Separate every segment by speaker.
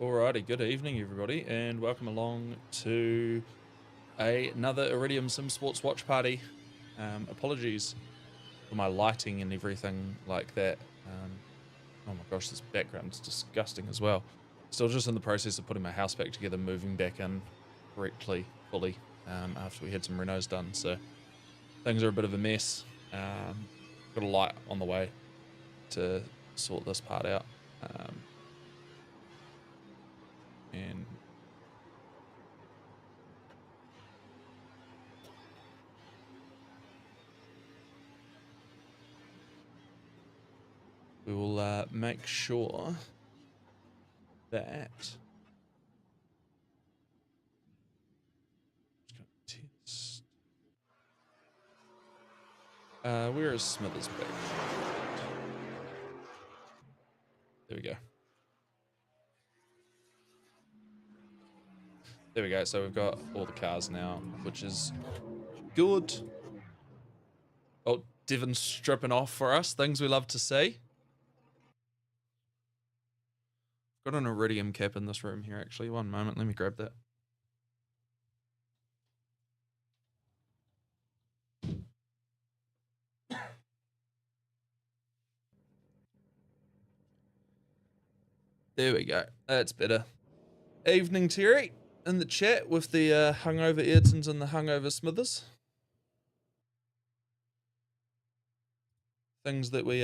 Speaker 1: Alrighty, good evening everybody, and welcome along to another Iridium Sim Sports watch party. Apologies for my lighting and everything like that. Oh my gosh, this background's disgusting as well. Still just in the process of putting my house back together, moving back in correctly, fully, after we had some renos done, so things are a bit of a mess. Got a light on the way to sort this part out. And we will make sure that test. Where is Smithers back? There we go. There we go. So we've got all the cars now, which is good. Oh, Devon's stripping off for us. Things we love to see. Got an Iridium cap in this room here, actually. One moment. Let me grab that. There we go. That's better. Evening, Terry, in the chat with the hungover Ayrtons and the hungover Smithers. Things that we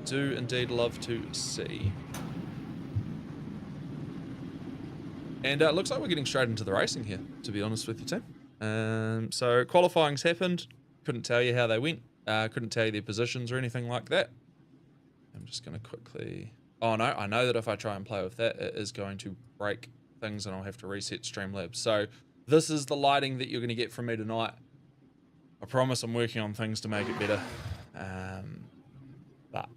Speaker 1: do indeed love to see. And it looks like we're getting straight into the racing here, to be honest with you, Tim. So qualifying's happened. Couldn't tell you how they went. Couldn't tell you their positions or anything like that. I'm just going to quickly... Oh no, I know that if I try and play with that, it is going to break things and I'll have to reset Streamlabs. So this is the lighting that you're going to get from me tonight. I promise I'm working on things to make it better. But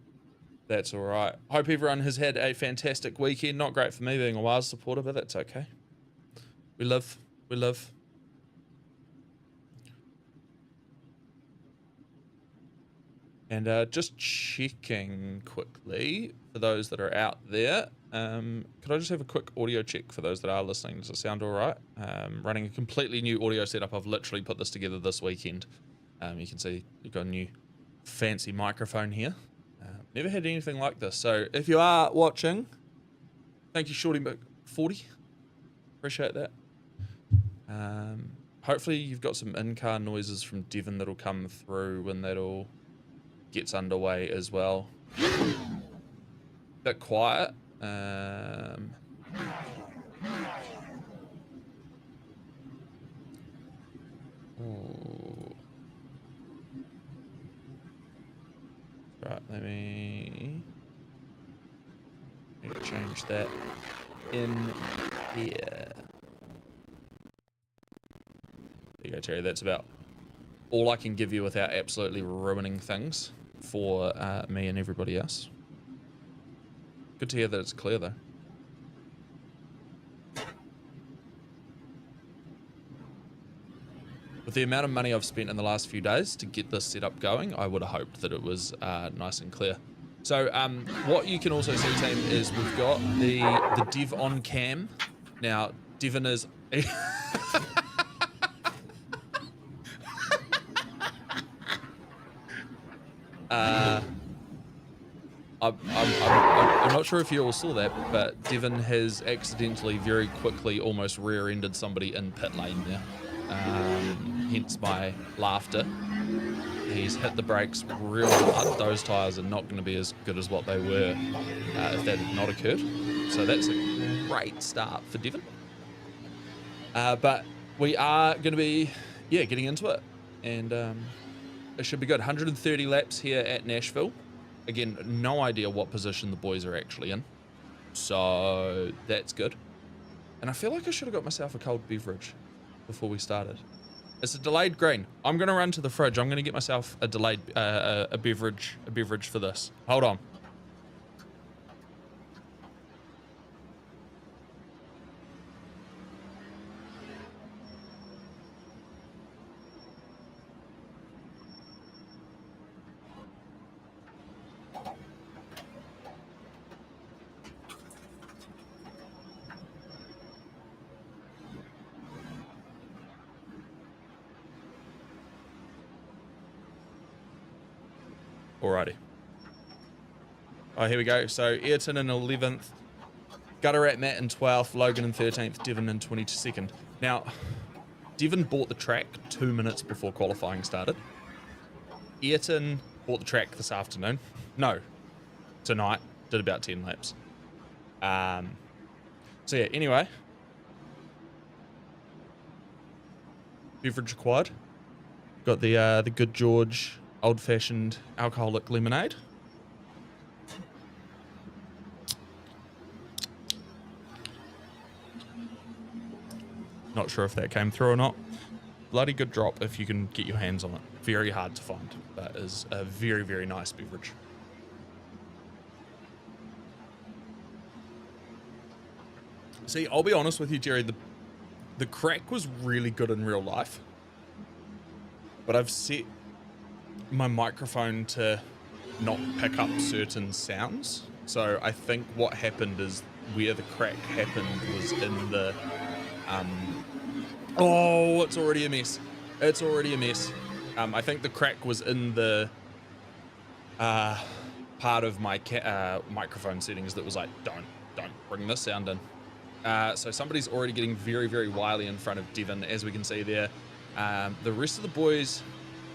Speaker 1: that's all right. Hope everyone has had a fantastic weekend. Not great for me being a Wales supporter, but that's okay. We live. We live. And just checking quickly for those that are out there. Could I just have a quick audio check for those that are listening? Does it sound all right? Running a completely new audio setup. I've literally put this together this weekend. You can see you've got a new fancy microphone here. Never had anything like this. So if you are watching, thank you, Shorty40. Appreciate that. Hopefully you've got some in-car noises from Devon that'll come through when that all gets underway as well. Bit quiet. Right, let me change that in here. There you go, Terry. That's about all I can give you without absolutely ruining things for me and everybody else. Good to hear that it's clear, though. With the amount of money I've spent in the last few days to get this setup going, I would have hoped that it was nice and clear. So what you can also see, team, is we've got the Dev on cam. Now, Devon is... I'm not sure if you all saw that, but Devon has accidentally very quickly almost rear-ended somebody in pit lane there. Hence my laughter. He's hit the brakes real hard. Those tyres are not going to be as good as what they were if that had not occurred. So that's a great start for Devon. But we are going to be, getting into it. And it should be good. 130 laps here at Nashville. Again, no idea what position the boys are actually in. So that's good. And I feel like I should have got myself a cold beverage before we started. It's a delayed green. I'm going to run to the fridge. I'm going to get myself a delayed a beverage for this. Hold on. Alrighty. Oh, here we go. So Ayrton in 11th, Gutter at Matt in 12th, Logan in 13th, Devon in 22nd. Now, Devon bought the track 2 minutes before qualifying started. Ayrton bought the track this afternoon. No, tonight. Did about 10 laps. So yeah, anyway. Beverage required. Got the Good George old-fashioned alcoholic lemonade. Not sure if that came through or not. Bloody good drop if you can get your hands on it. Very hard to find. That is a very, very nice beverage. See, I'll be honest with you, Jerry, the crack was really good in real life. But I've set my microphone to not pick up certain sounds. So I think what happened is where the crack happened was in the... oh, it's already a mess. It's already a mess. I think the crack was in the part of my microphone settings that was like, don't bring this sound in. So somebody's already getting very, very wily in front of Devon, as we can see there. The rest of the boys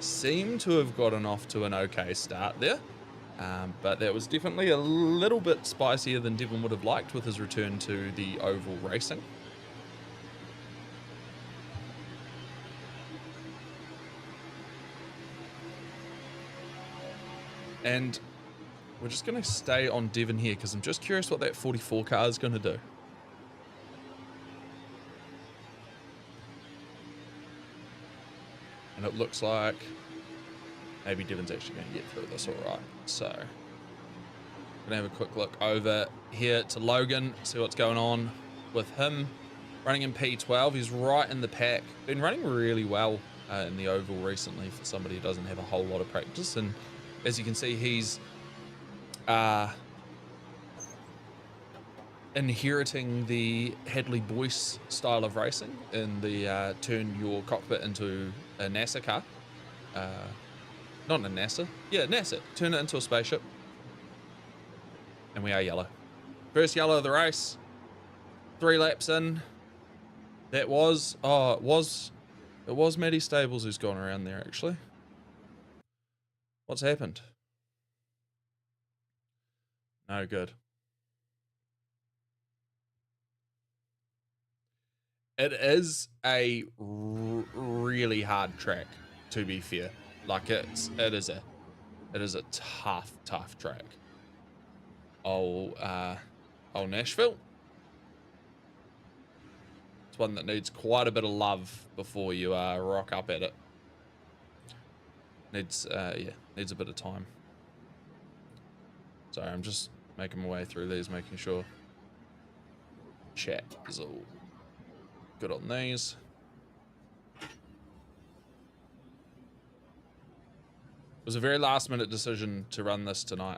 Speaker 1: seem to have gotten off to an okay start there. But that was definitely a little bit spicier than Devon would have liked with his return to the oval racing. And we're just going to stay on Devon here because I'm just curious what that 44 car is going to do. And it looks like maybe Devon's actually going to get through this all right. So I'm going to have a quick look over here to Logan, see what's going on with him. Running in P12, he's right in the pack. Been running really well in the oval recently for somebody who doesn't have a whole lot of practice. And as you can see, he's inheriting the Hadley Boyce style of racing in the turn your cockpit into a NASA car. Not a NASA. Yeah, NASA. Turn it into a spaceship. And we are yellow. First yellow of the race. 3 laps in. That was... oh, it was Matty Stables who's gone around there, actually. What's happened? No good. It is a really hard track, to be fair. Like it is a tough track. Oh, Nashville. It's one that needs quite a bit of love before you rock up at it. Needs needs a bit of time. Sorry, I'm just making my way through these, making sure chat is all good on these. It was a very last minute decision to run this tonight.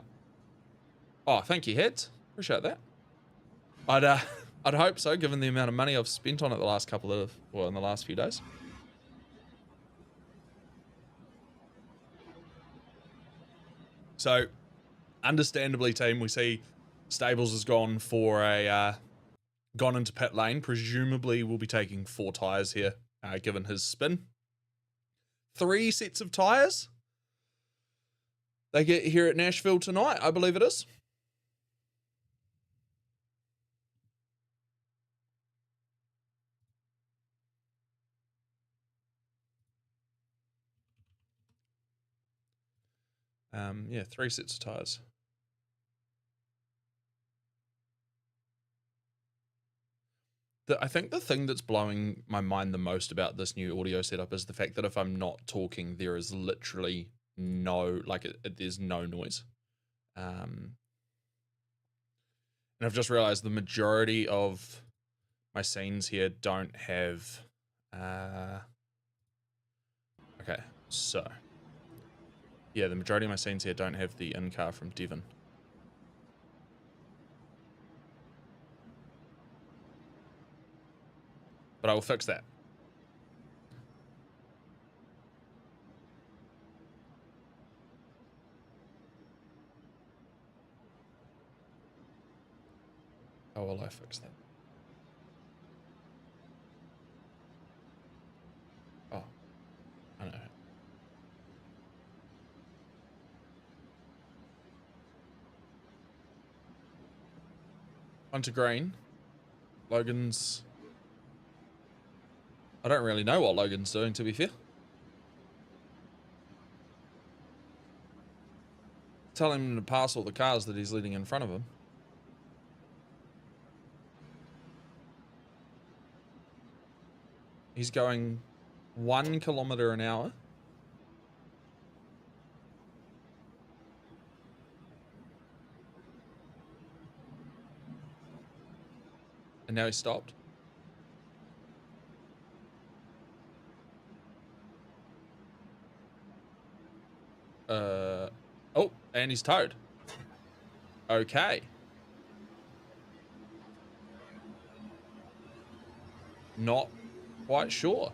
Speaker 1: Oh, thank you, Heads. Appreciate that. I'd hope so, given the amount of money I've spent on it the last in the last few days. So, understandably, team, we see Stables has gone for gone into pit lane. Presumably, we'll be taking 4 tires here, given his spin. 3 sets of tires. They get here at Nashville tonight, I believe it is. Yeah, 3 sets of tires. I think the thing that's blowing my mind the most about this new audio setup is the fact that if I'm not talking, there is literally no, there's no noise. And I've just realized the majority of my scenes here don't have, okay, so, yeah, the majority of my scenes here don't have the in-car from Devon. But I will fix that. How will I fix that? Oh, I know. Onto green. Logan's... I don't really know what Logan's doing, to be fair. Tell him to pass all the cars that he's leading in front of him. He's going 1 kilometer an hour. And now he stopped. Oh, and he's towed. Okay. Not quite sure.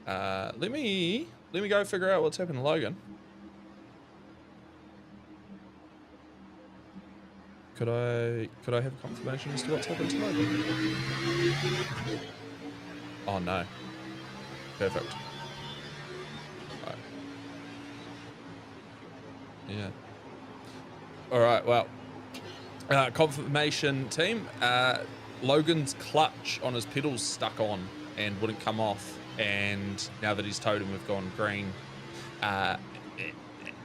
Speaker 1: Let me go figure out what's happened to Logan. Could I have confirmation as to what's happened to Logan? Oh no. Perfect. Right. Yeah. All right. Well, confirmation team. Logan's clutch on his pedals stuck on and wouldn't come off, and now that he's towed and we've gone green,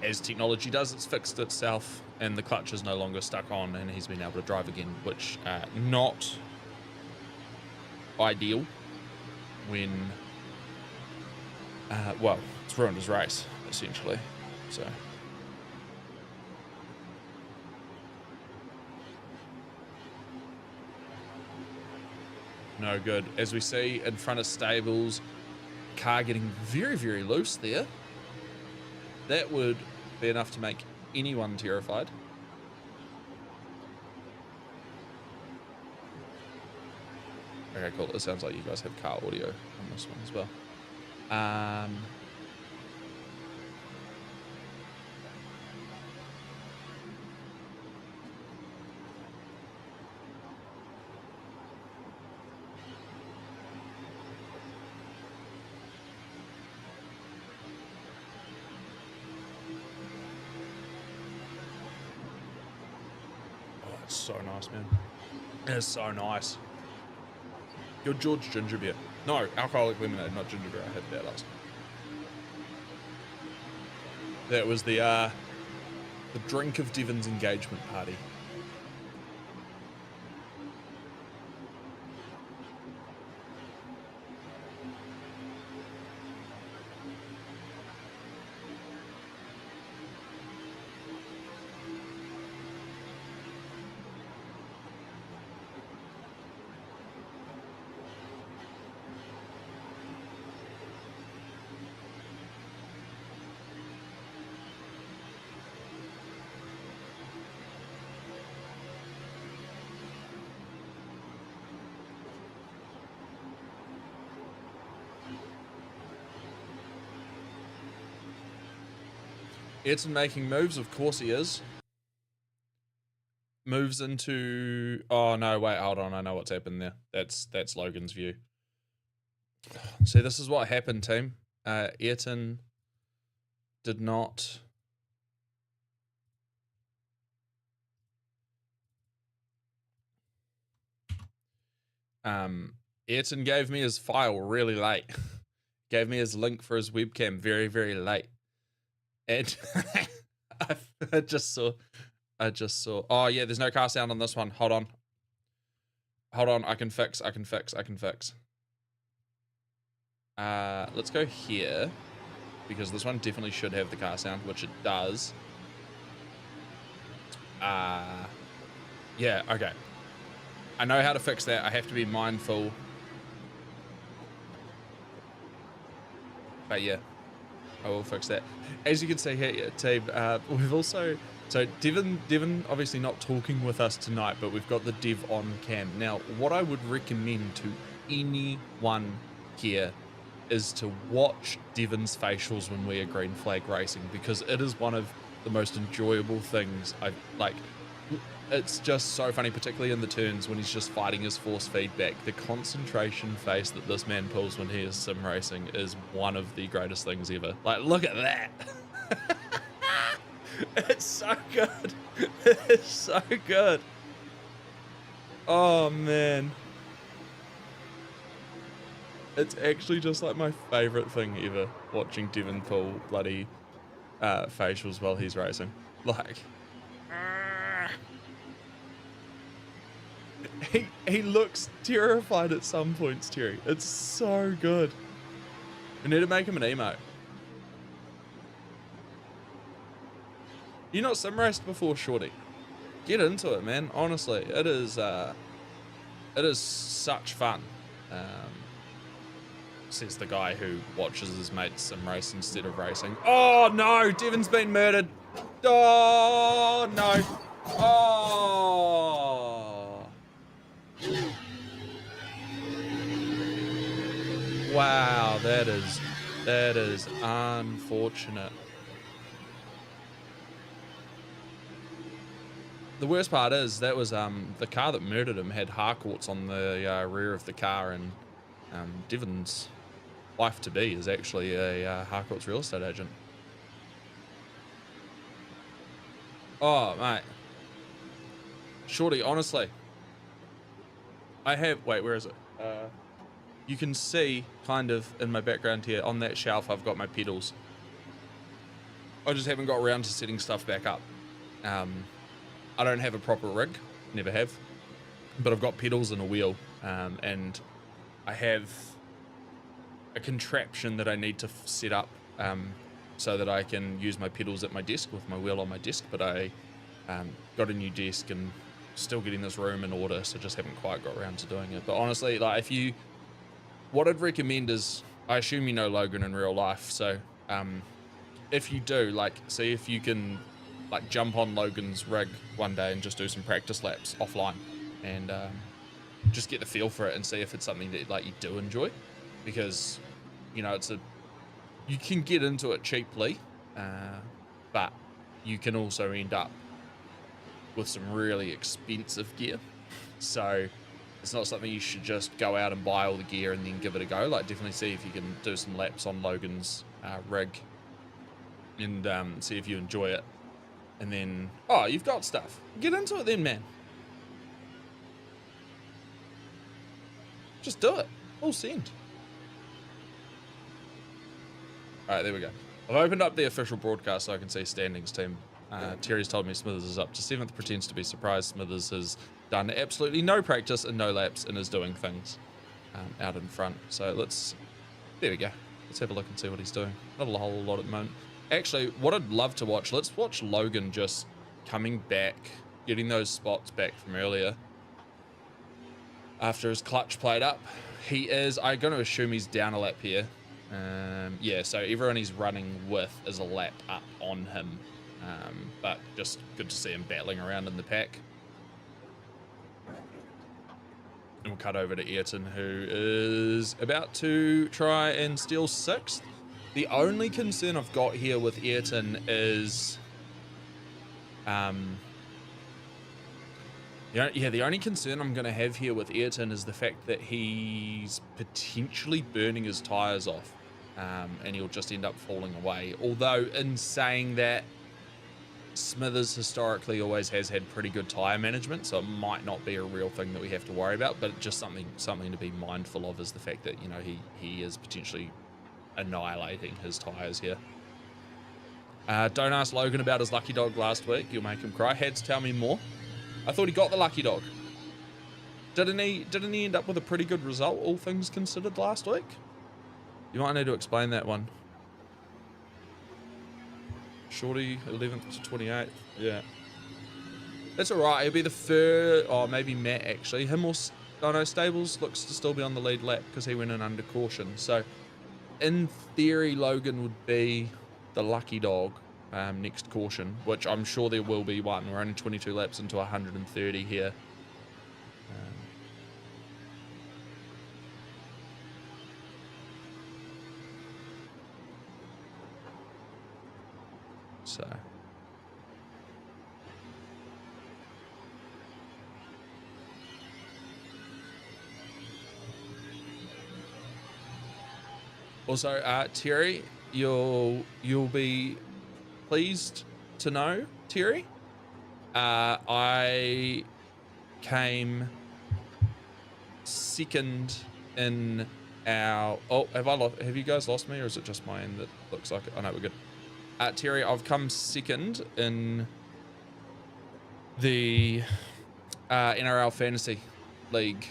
Speaker 1: as technology does, it's fixed itself and the clutch is no longer stuck on and he's been able to drive again, which not ideal when well, it's ruined his race essentially. So no good. As we see in front of stables, car getting very, very loose there. That would be enough to make anyone terrified. Okay, cool. It sounds like you guys have car audio on this one as well. So nice, man. It's so nice. Your George ginger beer. No, alcoholic lemonade, not ginger beer. I had that last time. That was the drink of Devon's engagement party. Ayrton making moves, of course he is. Moves into... Oh, no, wait, hold on. I know what's happened there. That's Logan's view. See, this is what happened, team. Ayrton did not... Ayrton gave me his file really late. Gave me his link for his webcam very, very late. And I just saw. Oh yeah, there's no car sound on this one. Hold on. I can fix. Let's go here because this one definitely should have the car sound, which it does. Yeah, okay. I know how to fix that. I have to be mindful. But yeah. I will fix that. As you can see here, team, we've also... So Devon obviously not talking with us tonight, but we've got the Dev on cam. Now, what I would recommend to anyone here is to watch Devon's facials when we are green flag racing, because it is one of the most enjoyable things. It's just so funny, particularly in the turns when he's just fighting his force feedback. The concentration face that this man pulls when he is sim racing is one of the greatest things ever. Like, look at that. It's so good. It's so good. Oh, man. It's actually just like my favorite thing ever, watching Devon pull bloody facials while he's racing. Like, he looks terrified at some points, Terry. It's so good. We need to make him an emote. You not sim raced before, Shorty? Get into it, man. Honestly, it is such fun. Says the guy who watches his mates sim race instead of racing. Oh no, Devon's been murdered. Oh no. Oh. Wow, that is unfortunate. The worst part is that was the car that murdered him had Harcourts on the rear of the car, and Devon's wife-to-be is actually a Harcourt's real estate agent. Oh, mate. Shorty, honestly. Wait, where is it? You can see kind of in my background here, on that shelf, I've got my pedals. I just haven't got around to setting stuff back up. I don't have a proper rig, never have, but I've got pedals and a wheel, and I have a contraption that I need to set up so that I can use my pedals at my desk with my wheel on my desk, but I got a new desk and still getting this room in order, so just haven't quite got around to doing it. But honestly, like, what I'd recommend is, I assume you know Logan in real life, so if you do, like, see if you can like jump on Logan's rig one day and just do some practice laps offline, and just get the feel for it and see if it's something that like you do enjoy, because you know you can get into it cheaply, but you can also end up with some really expensive gear. So it's not something you should just go out and buy all the gear and then give it a go. Like, definitely see if you can do some laps on Logan's rig and see if you enjoy it. And then, oh, you've got stuff. Get into it then, man. Just do it. All send. All right, there we go. I've opened up the official broadcast so I can see standings, team. Terry's told me Smithers is up to 7th, pretends to be surprised. Smithers has done absolutely no practice and no laps and is doing things out in front. So there we go. Let's have a look and see what he's doing. Not a whole lot at the moment. Actually, what I'd love to watch, let's watch Logan just coming back, getting those spots back from earlier after his clutch played up. He is, I'm going to assume he's down a lap here. Yeah, so everyone he's running with is a lap up on him. But just good to see him battling around in the pack. And we'll cut over to Ayrton, who is about to try and steal 6th. The only concern I've got here with Ayrton is, the only concern I'm going to have here with Ayrton is the fact that he's potentially burning his tyres off, and he'll just end up falling away. Although, in saying that, Smithers historically always has had pretty good tyre management, so it might not be a real thing that we have to worry about, but just something to be mindful of is the fact that, you know, he is potentially annihilating his tyres here. Don't ask Logan about his lucky dog last week. You'll make him cry. Hads, tell me more. I thought he got the lucky dog. Didn't he end up with a pretty good result, all things considered, last week? You might need to explain that one. Shorty, 11th to 28th. Yeah. That's alright. He'll be the third, or maybe Matt actually. Him or, oh no, Stables looks to still be on the lead lap because he went in under caution. So, in theory, Logan would be the lucky dog next caution, which I'm sure there will be one. We're only 22 laps into 130 here. So. Also, Terry, you'll be pleased to know, Terry, I came second in our. Oh, have you guys lost me, or is it just my end that looks like it? Oh no, we're good. Terry, I've come second in the NRL Fantasy League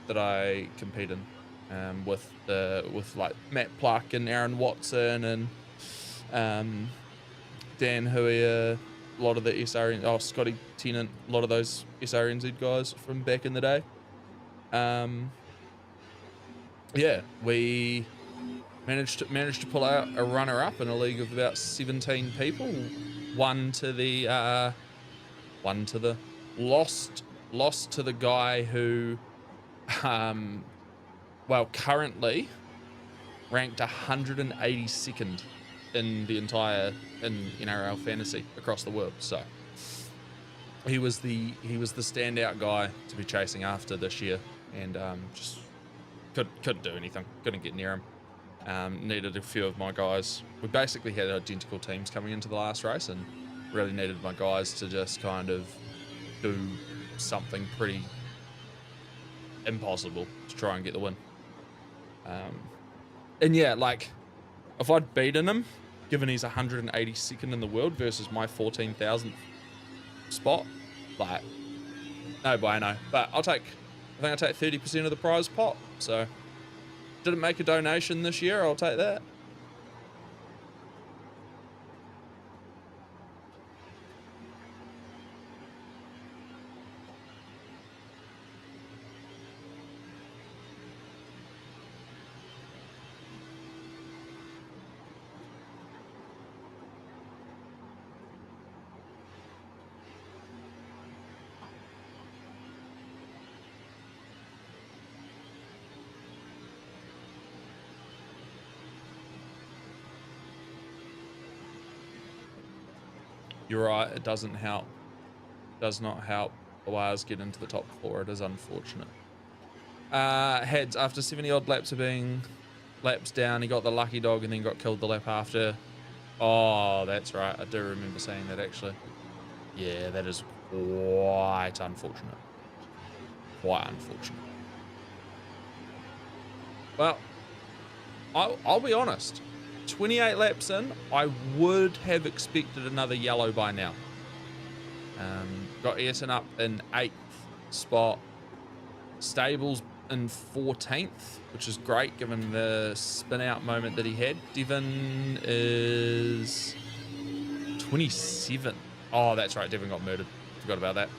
Speaker 1: that I compete in, with like Matt Pluck and Aaron Watson and Dan Huia, a lot of the SRN, Scotty Tennant, a lot of those SRNZ guys from back in the day. Yeah, we managed to pull out a runner-up in a league of about 17 people. One to the lost to the guy who, well, currently ranked 182nd in the entire NRL fantasy across the world. So he was the standout guy to be chasing after this year, and just couldn't do anything. Couldn't get near him. Needed a few of my guys. We basically had identical teams coming into the last race, and really needed my guys to just kind of do something pretty impossible to try and get the win. And yeah, like, if I'd beaten him, given he's 182nd in the world versus my 14,000th spot, like, no bueno. But I think I'll take 30% of the prize pot. So, didn't make a donation this year. I'll take that. You're right, it doesn't help. Does not help the Wires get into the top 4. It is unfortunate. Heads, after 70 odd laps of being laps down, he got the lucky dog and then got killed the lap after. Oh, that's right. I do remember saying that, actually. Yeah, that is quite unfortunate. Quite unfortunate. Well, I'll be honest. 28 laps in, I would have expected another yellow by now. Got Ayrton up in 8th spot. Stables in 14th, which is great given the spin out moment that he had. Devon is 27th. Oh, that's right. Devon got murdered. Forgot about that.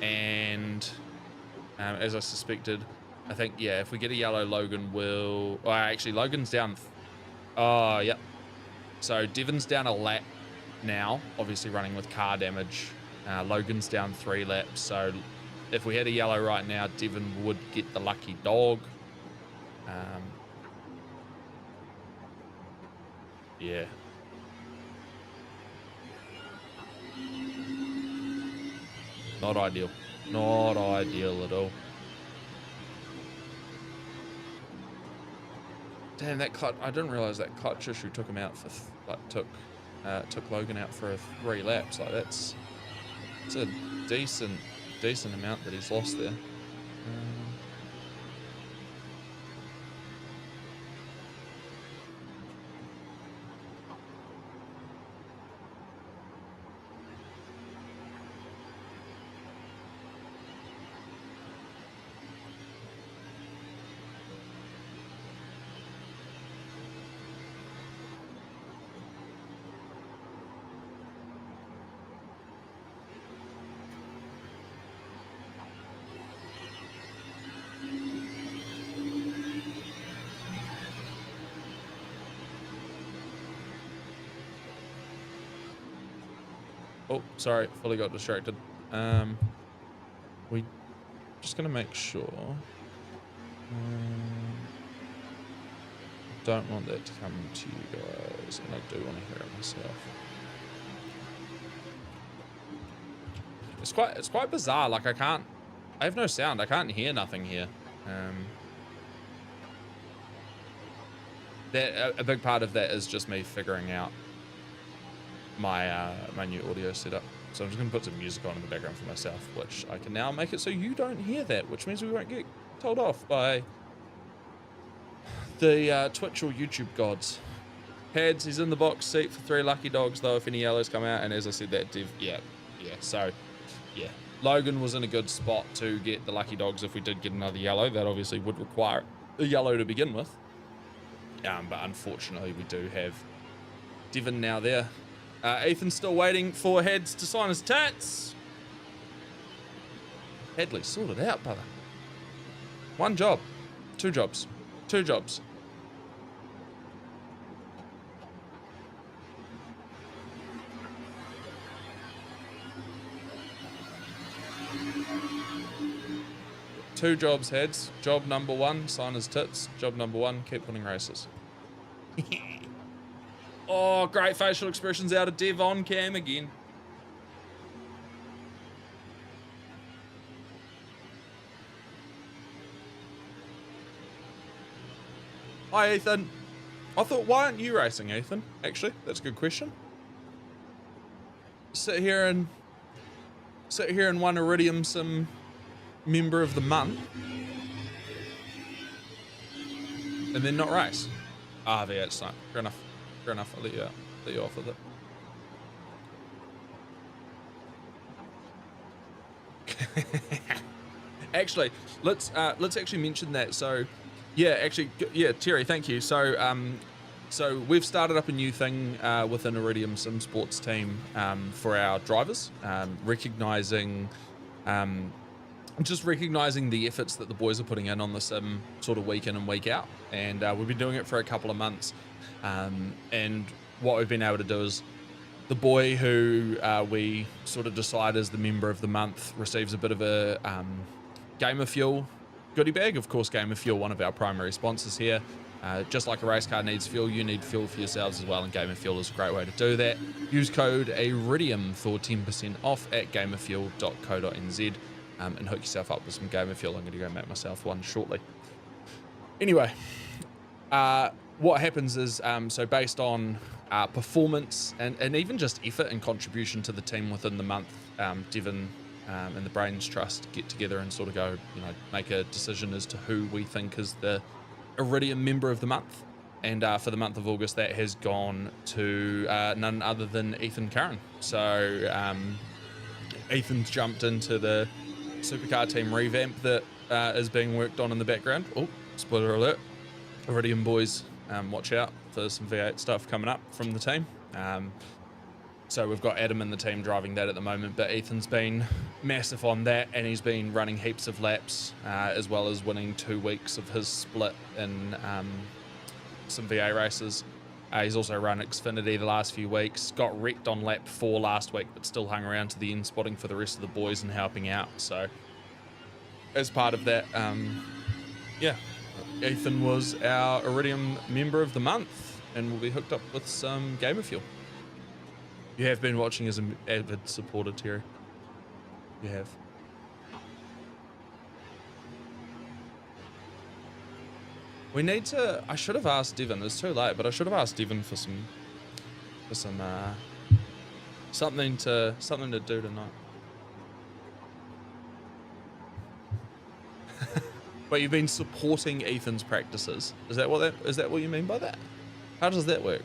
Speaker 1: And as I suspected, I think, yeah, if we get a yellow, Logan will... Oh, actually, Logan's down... Oh, yep. So Devon's down a lap now, obviously running with car damage. Logan's down 3 laps. So if we had a yellow right now, Devon would get the lucky dog. Yeah. Not ideal. Not ideal at all. Damn, that clutch! I didn't realize that clutch issue took him out for took Logan out for 3 laps. Like it's a decent amount that he's lost there. Oh, sorry, fully got distracted. We just gonna make sure. Don't want that to come to you guys, and I do want to hear it myself. It's quite bizarre. Like I have no sound. I can't hear nothing here. That a big part of that is just me figuring out my my new audio setup. So I'm just gonna put some music on in the background for myself, which I can now make it so you don't hear that, which means we won't get told off by the Twitch or YouTube gods. Pads, he's in the box seat for 3 lucky dogs though if any yellows come out, and as I said that div, yeah, so yeah, Logan was in a good spot to get the lucky dogs if we did get another yellow. That obviously would require a yellow to begin with, but unfortunately we do have Devon now there. Ethan's still waiting for Heads to sign his tats. Hadley, sort it out, brother. 1 job, 2 jobs, 2 jobs. Two jobs, Heads. Job number 1, sign his tits. Job number 1, keep winning races. Oh, great facial expressions out of Dev on cam again. Hi, Ethan. I thought, why aren't you racing, Ethan? Actually, that's a good question. Sit here and win Iridium some member of the month, and then not race. Ah, yeah, it's not. Fair enough. Fair enough. I'll let you off with it. Actually, let's actually mention that. So, yeah, actually, yeah, Terry, thank you. So, so we've started up a new thing within Iridium Sim Sports team for our drivers, recognizing the efforts that the boys are putting in on the sim sort of week in and week out. And we've been doing it for a couple of months. And what we've been able to do is the boy who we sort of decide is the member of the month receives a bit of a Gamer Fuel goodie bag. Of course, Gamer Fuel, one of our primary sponsors here. Just like a race car needs fuel, you need fuel for yourselves as well, and Gamer Fuel is a great way to do that. Use code Iridium for 10% off at gamerfuel.co.nz. And hook yourself up with some Gamer Fuel. I'm going to go make myself one shortly. Anyway, what happens is, so based on performance and even just effort and contribution to the team within the month, Devon and the Brains Trust get together and sort of go, make a decision as to who we think is the Iridium member of the month. And for the month of August, that has gone to none other than Ethan Curran. So Ethan's jumped into the supercar team revamp that is being worked on in the background. Oh, spoiler alert. Iridium boys, watch out for some V8 stuff coming up from the team. So we've got Adam in the team driving that at the moment, but Ethan's been massive on that, and he's been running heaps of laps, as well as winning 2 weeks of his split in some VA races. He's also run XFINITY the last few weeks, got wrecked on lap 4 last week, but still hung around to the end, spotting for the rest of the boys and helping out. So as part of that, yeah, Ethan was our Iridium member of the month and will be hooked up with some Gamer Fuel. You have been watching as an avid supporter, Terry. You have. We need to. I should have asked Devon. It's too late, but I should have asked Devon for some something to do tonight. But you've been supporting Ethan's practices. Is that what you mean by that? How does that work?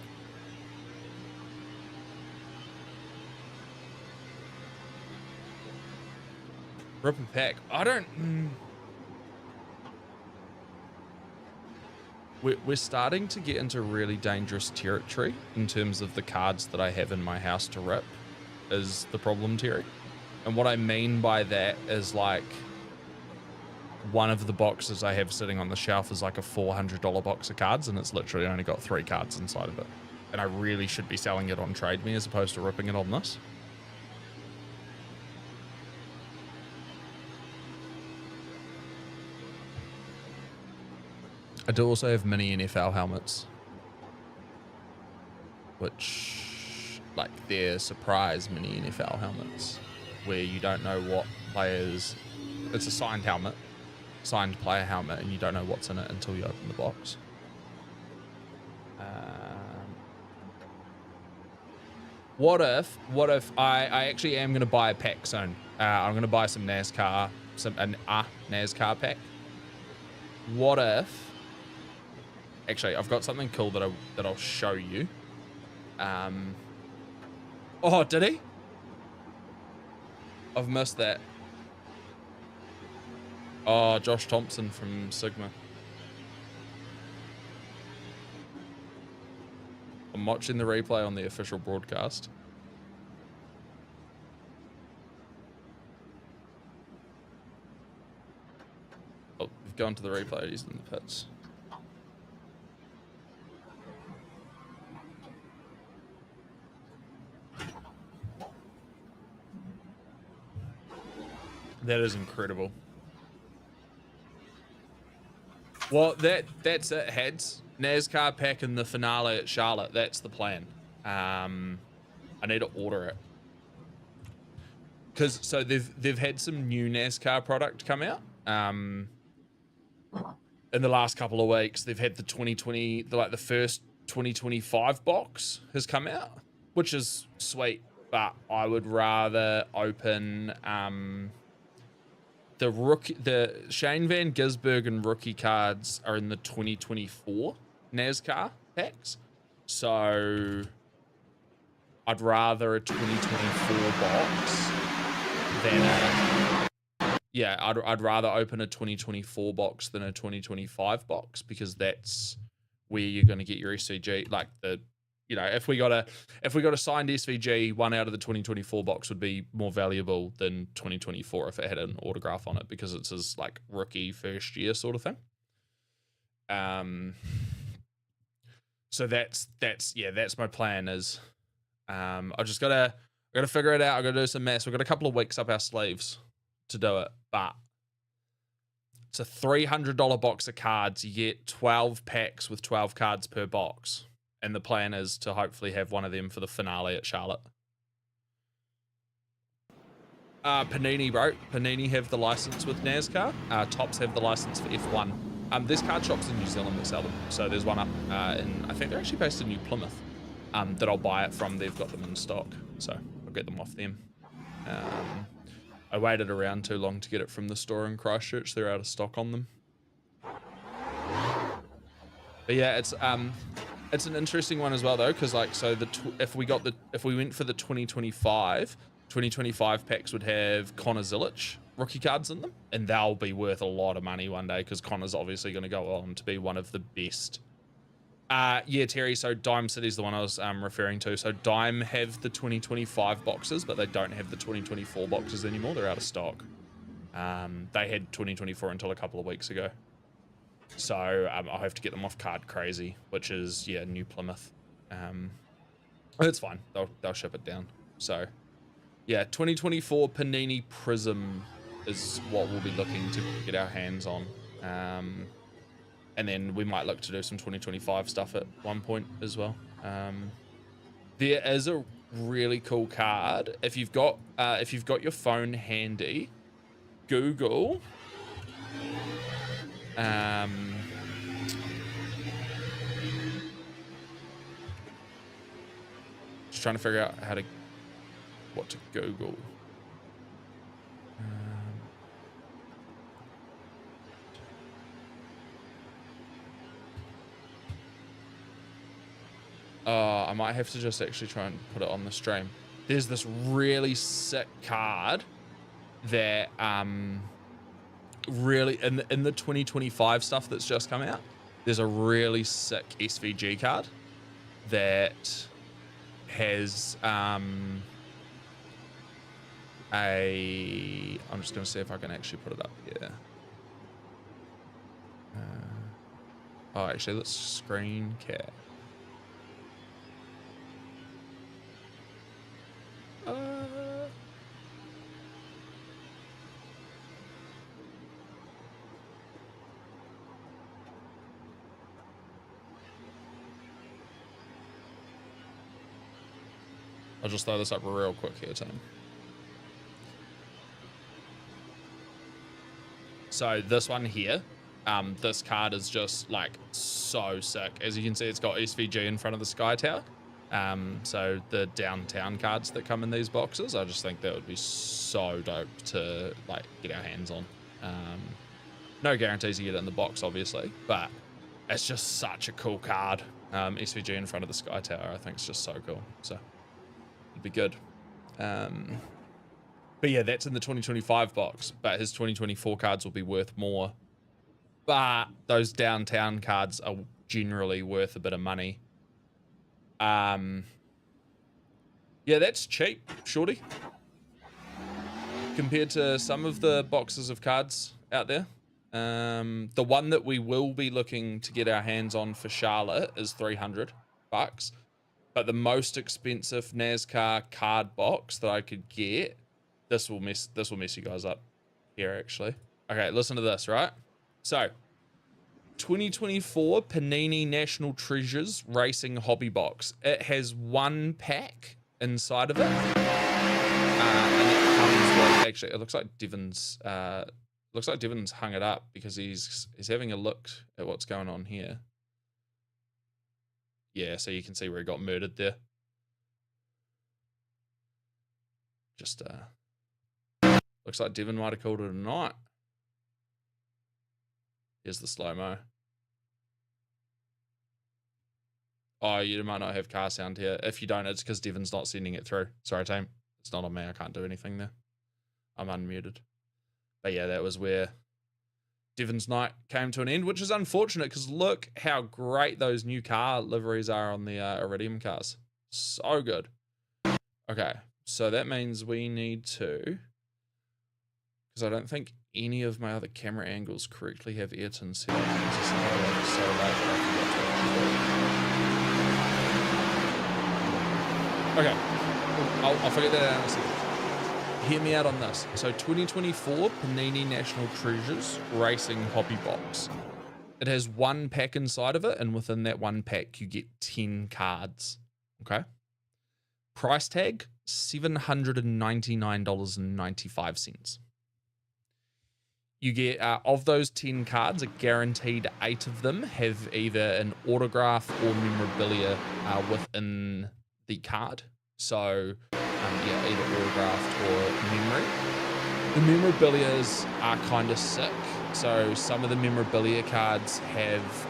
Speaker 1: Rip a pack. I don't. We're starting to get into really dangerous territory in terms of the cards that I have in my house to rip is the problem, Terry. And what I mean by that is, like, one of the boxes I have sitting on the shelf is like a $400 box of cards, and it's literally only got 3 cards inside of it. And I really should be selling it on Trade Me as opposed to ripping it on this. I do also have mini NFL helmets, which, like, they're surprise mini NFL helmets. where you don't know what players. It's a signed helmet, signed player helmet, and you don't know what's in it until you open the box. What if I actually am going to buy a pack soon? I'm going to buy some NASCAR, NASCAR pack. What if? Actually, I've got something cool that I'll show you. Oh, did he? I've missed that. Oh, Josh Thompson from Sigma. I'm watching the replay on the official broadcast. Oh, we've gone to the replay. He's in the pits. That is incredible. Well, that's it, Hads. NASCAR pack in the finale at Charlotte. That's the plan. I need to order it. So they've had some new NASCAR product come out. In the last couple of weeks, they've had the 2020, the first 2025 box has come out, which is sweet. But I would rather open the Shane Van Gisbergen rookie cards are in the 2024 NASCAR packs. So I'd rather a 2024 box than I'd rather open a 2024 box than a 2025 box, because that's where you're going to get your SVG. Like if we got a signed SVG, one out of the 2024 box would be more valuable than 2024 if it had an autograph on it, because it's his like rookie first year sort of thing. So that's my plan. Is I just gotta figure it out. I gotta do some maths. We've got a couple of weeks up our sleeves to do it, but it's a $300 box of cards. You get 12 packs with 12 cards per box. And the plan is to hopefully have one of them for the finale at Charlotte. Panini, bro. Panini have the license with NASCAR. Topps have the license for F1. There's card shops in New Zealand that sell them. So there's one up in, I think they're actually based in New Plymouth, that I'll buy it from. They've got them in stock. So I'll get them off them. I waited around too long to get it from the store in Christchurch. They're out of stock on them. But yeah, it's an interesting one as well though, because like, so if we went for the 2025 packs would have Connor Zilic rookie cards in them, and they'll be worth a lot of money one day, because Connor's obviously going to go on to be one of the best. Yeah, Terry, so Dime City's the one I was referring to. So Dime have the 2025 boxes, but they don't have the 2024 boxes anymore. They're out of stock. They had 2024 until a couple of weeks ago. So I'll have to get them off Card Crazy, which is, yeah, New Plymouth. It's fine. They'll ship it down. So, yeah, 2024 Panini Prism is what we'll be looking to get our hands on. And then we might look to do some 2025 stuff at one point as well. There is a really cool card. If you've got your phone handy, Google. Just trying to figure out what to Google. I might have to just actually try and put it on the stream. There's this really sick card that really in the 2025 stuff that's just come out. There's a really sick SVG card that has I'm just gonna see if I can actually put it up here. Oh, actually, let's screen cap. I'll just throw this up real quick here, Tim. So this one here, this card is just like so sick. As you can see, it's got SVG in front of the Sky Tower. So the downtown cards that come in these boxes, I just think that would be so dope to like get our hands on. No guarantees you get it in the box, obviously, but it's just such a cool card. SVG in front of the Sky Tower, I think it's just so cool. So it'd be good. But yeah, that's in the 2025 box, but his 2024 cards will be worth more. But those downtown cards are generally worth a bit of money. Yeah, that's cheap, shorty. Compared to some of the boxes of cards out there. The one that we will be looking to get our hands on for Charlotte is $300. But the most expensive NASCAR card box that I could get, this will mess you guys up here, actually. Okay, listen to this, right? So, 2024 Panini National Treasures Racing Hobby Box. It has one pack inside of it. And it comes with, actually, it looks like Devon's hung it up because he's having a look at what's going on here. Yeah, so you can see where he got murdered there. Just looks like Devon might have called it a night. Here's the slow-mo. Oh, you might not have car sound here. If you don't, it's because Devon's not sending it through. Sorry, team. It's not on me. I can't do anything there. I'm unmuted. But yeah, that was where Devon's night came to an end, which is unfortunate because look how great those new car liveries are on the Iridium cars. So good. Okay, so that means we need to, because I don't think any of my other camera angles correctly have Ayrton set up. Okay, I'll figure that out in a second. Hear me out on this. So 2024 Panini National Treasures Racing Hobby Box. It has one pack inside of it, and within that one pack, you get 10 cards. Okay. Price tag, $799.95. You get, of those 10 cards, a guaranteed 8 of them have either an autograph or memorabilia within the card. So, yeah, either autographed or memory. The memorabilias are kind of sick. So some of the memorabilia cards have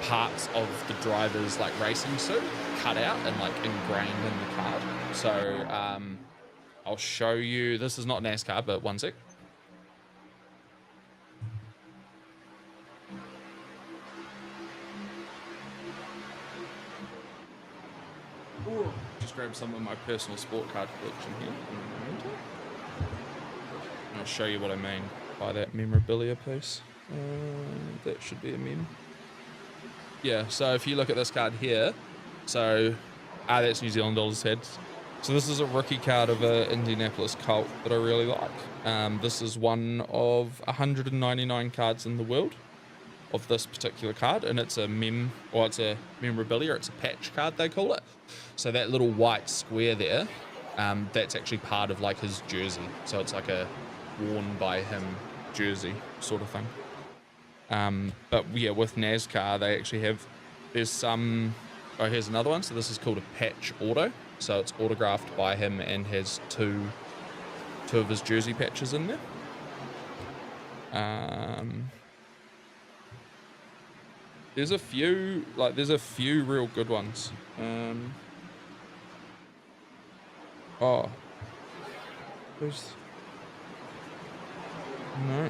Speaker 1: parts of the driver's like racing suit cut out and like ingrained in the card. So I'll show you. This is not NASCAR, but one sec. Ooh. Just grab some of my personal sport card collection here. I'll show you what I mean by that memorabilia piece. That should be a mem. Yeah, so if you look at this card here, so that's New Zealand Dollars heads. So this is a rookie card of an Indianapolis Colt that I really like. This is one of 199 cards in the world of this particular card, and it's a it's a memorabilia, it's a patch card they call it. So that little white square there, that's actually part of like his jersey. So it's like a worn by him jersey sort of thing. But yeah, with NASCAR, they actually have, there's some, oh, here's another one. So this is called a patch auto. So it's autographed by him and has two of his jersey patches in there. There's a few real good ones. Oh, there's no.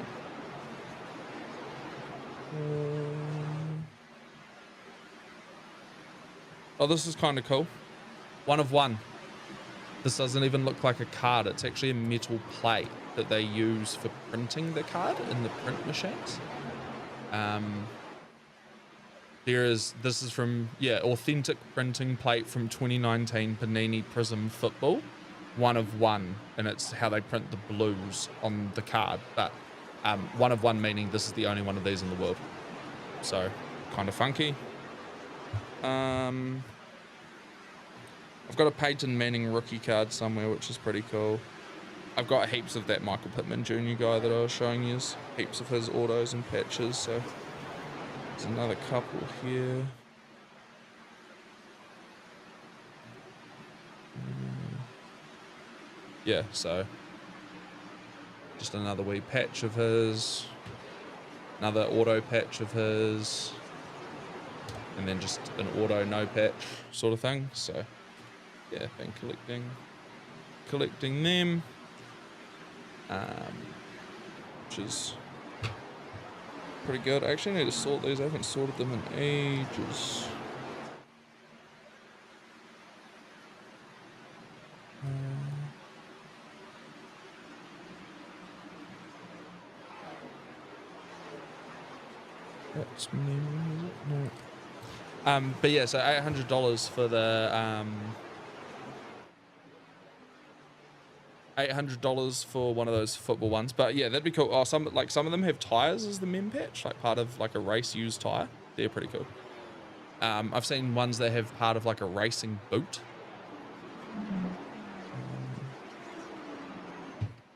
Speaker 1: Oh, this is kind of cool. One of one. This doesn't even look like a card. It's actually a metal plate that they use for printing the card in the print machines. This is from, yeah, authentic printing plate from 2019 Panini Prism Football. One of one, and it's how they print the blues on the card. But one of one meaning this is the only one of these in the world. So, kind of funky. I've got a Peyton Manning rookie card somewhere, which is pretty cool. I've got heaps of that Michael Pittman Jr. guy that I was showing you, heaps of his autos and patches. So there's another couple here. Yeah, so just another wee patch of his, another auto patch of his, and then just an auto no patch sort of thing. So yeah, been collecting them, which is pretty good. I actually need to sort these. I haven't sorted them in ages. That's me, no. But yeah, so $800 for the $800 for one of those football ones. But yeah, that'd be cool. Oh, some of them have tires as the mem patch, like part of like a race used tire. They're pretty cool. I've seen ones that have part of like a racing boot.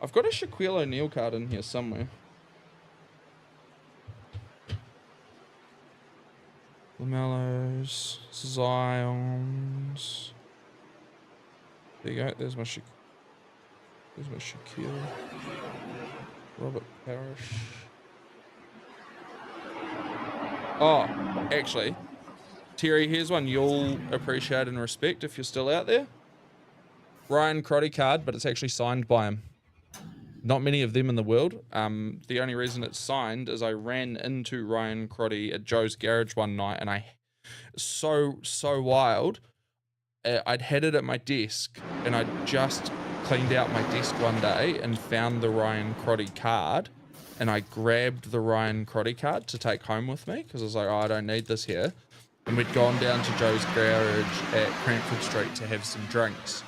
Speaker 1: I've got a Shaquille O'Neal card in here somewhere. LaMelos, Zions. There you go. There's my Shaquille. Robert Parrish. Oh, actually, Terry, here's one you'll appreciate and respect if you're still out there. Ryan Crotty card, but it's actually signed by him. Not many of them in the world. The only reason it's signed is I ran into Ryan Crotty at Joe's garage one night, and so wild. I'd had it at my desk, and I just cleaned out my desk one day and found the Ryan Crotty card, and I grabbed the Ryan Crotty card to take home with me because I was like, oh, I don't need this here. And we'd gone down to Joe's garage at Cranford Street to have some drinks.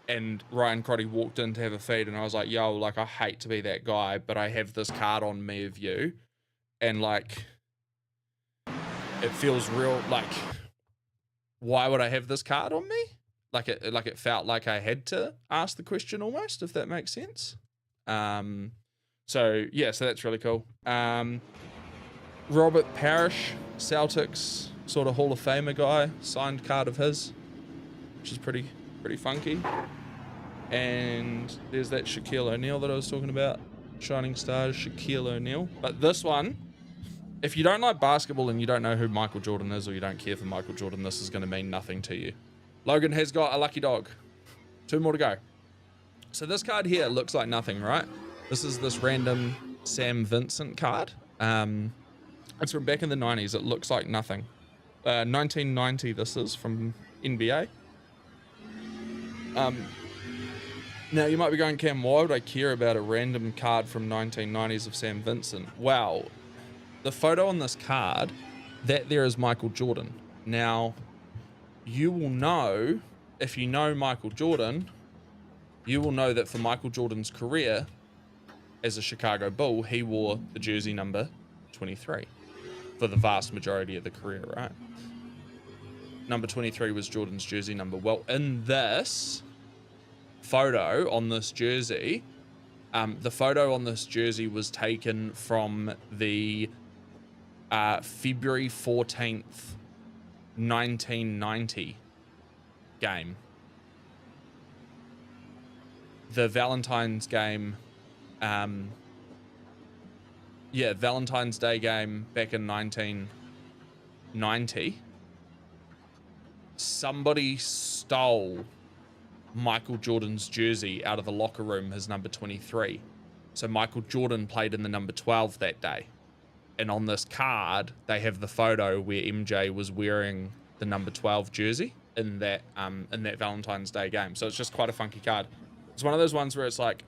Speaker 1: And Ryan Crotty walked in to have a feed, and I was like, yo, like, I hate to be that guy, but I have this card on me of you. And, like, it feels real, like, why would I have this card on me? Like, it felt like I had to ask the question almost, if that makes sense. So, yeah, so that's really cool. Robert Parrish, Celtics, sort of Hall of Famer guy, signed card of his, which is pretty funky. And there's that Shaquille O'Neal that I was talking about. Shining Stars, Shaquille O'Neal. But this one, if you don't like basketball and you don't know who Michael Jordan is, or you don't care for Michael Jordan, this is going to mean nothing to you. Logan has got a lucky dog. 2 more to go. So this card here looks like nothing, right? This is this random Sam Vincent card. It's from back in the 90s. It looks like nothing. 1990 this is, from NBA. Now, you might be going, Cam, why would I care about a random card from 1990s of Sam Vincent? Wow. The photo on this card, that there is Michael Jordan. Now, you will know, if you know Michael Jordan, you will know that for Michael Jordan's career as a Chicago Bull, he wore the jersey number 23 for the vast majority of the career, right? Number 23 was Jordan's jersey number. Well, in this photo on this jersey, the photo on this jersey was taken from the February 14th, 1990 game. The Valentine's game, Valentine's Day game back in 1990. Somebody stole Michael Jordan's jersey out of the locker room, his number 23. So Michael Jordan played in the number 12 that day. And on this card, they have the photo where MJ was wearing the number 12 jersey in that Valentine's Day game. So it's just quite a funky card. It's one of those ones where it's like,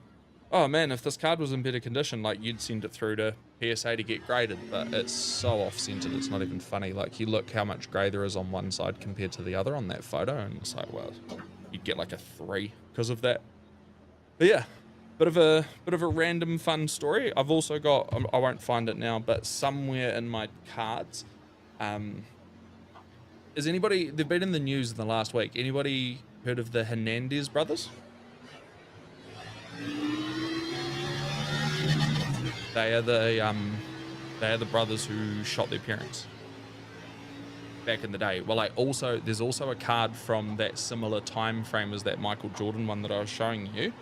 Speaker 1: oh man, if this card was in better condition, like, you'd send it through to PSA to get graded, but it's so off-centered, it's not even funny. Like, you look how much grey there is on one side compared to the other on that photo, and it's like, well, you'd get like a 3 because of that. But yeah, bit of a random fun story. I've also got, I won't find it now, but somewhere in my cards, is anybody, they've been in the news in the last week, anybody heard of the Hernandez brothers? They are the brothers who shot their parents back in the day. Well, there's also a card from that similar time frame as that Michael Jordan one that I was showing you,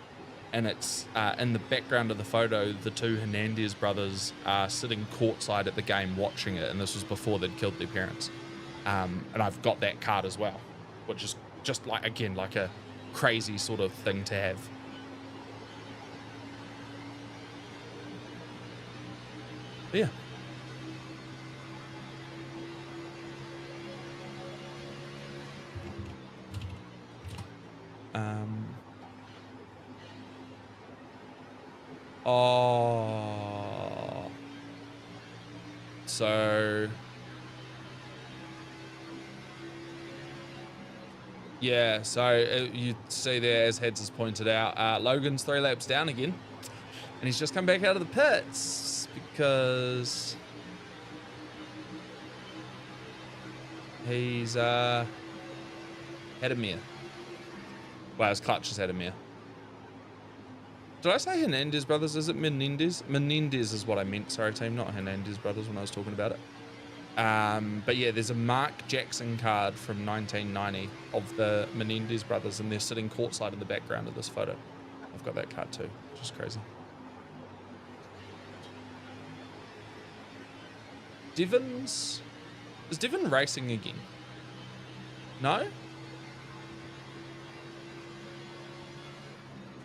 Speaker 1: and it's in the background of the photo. The two Hernandez brothers are sitting courtside at the game watching it, and this was before they'd killed their parents. And I've got that card as well, which is just like a crazy sort of thing to have. But yeah. Oh. So. Yeah, so you see there, as Heads has pointed out, Logan's 3 laps down again. And he's just come back out of the pits because he's had a mare. Well, his clutch has had a mare. Did I say Hernandez brothers? Is it Menendez? Menendez is what I meant. Sorry, team, not Hernandez brothers when I was talking about it. But yeah, there's a Mark Jackson card from 1990 of the Menendez brothers, and they're sitting courtside in the background of this photo. I've got that card too, which is crazy. Is Devon racing again? No?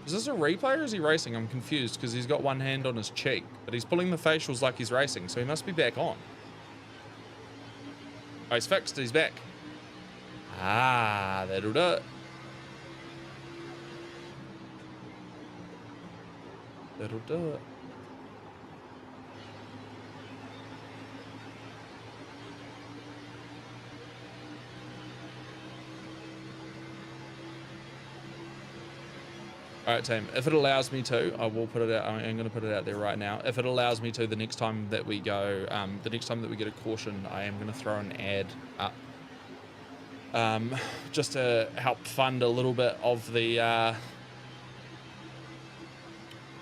Speaker 1: Is this a replay or is he racing? I'm confused because he's got one hand on his cheek, but he's pulling the facials like he's racing, so he must be back on. Oh, he's fixed. He's back. Ah, that'll do it. That'll do it. All right, team. If it allows me to, I will put it out. I'm going to put it out there right now. If it allows me to, the next time that we go, the next time that we get a caution, I am going to throw an ad up, just to help fund a little bit of the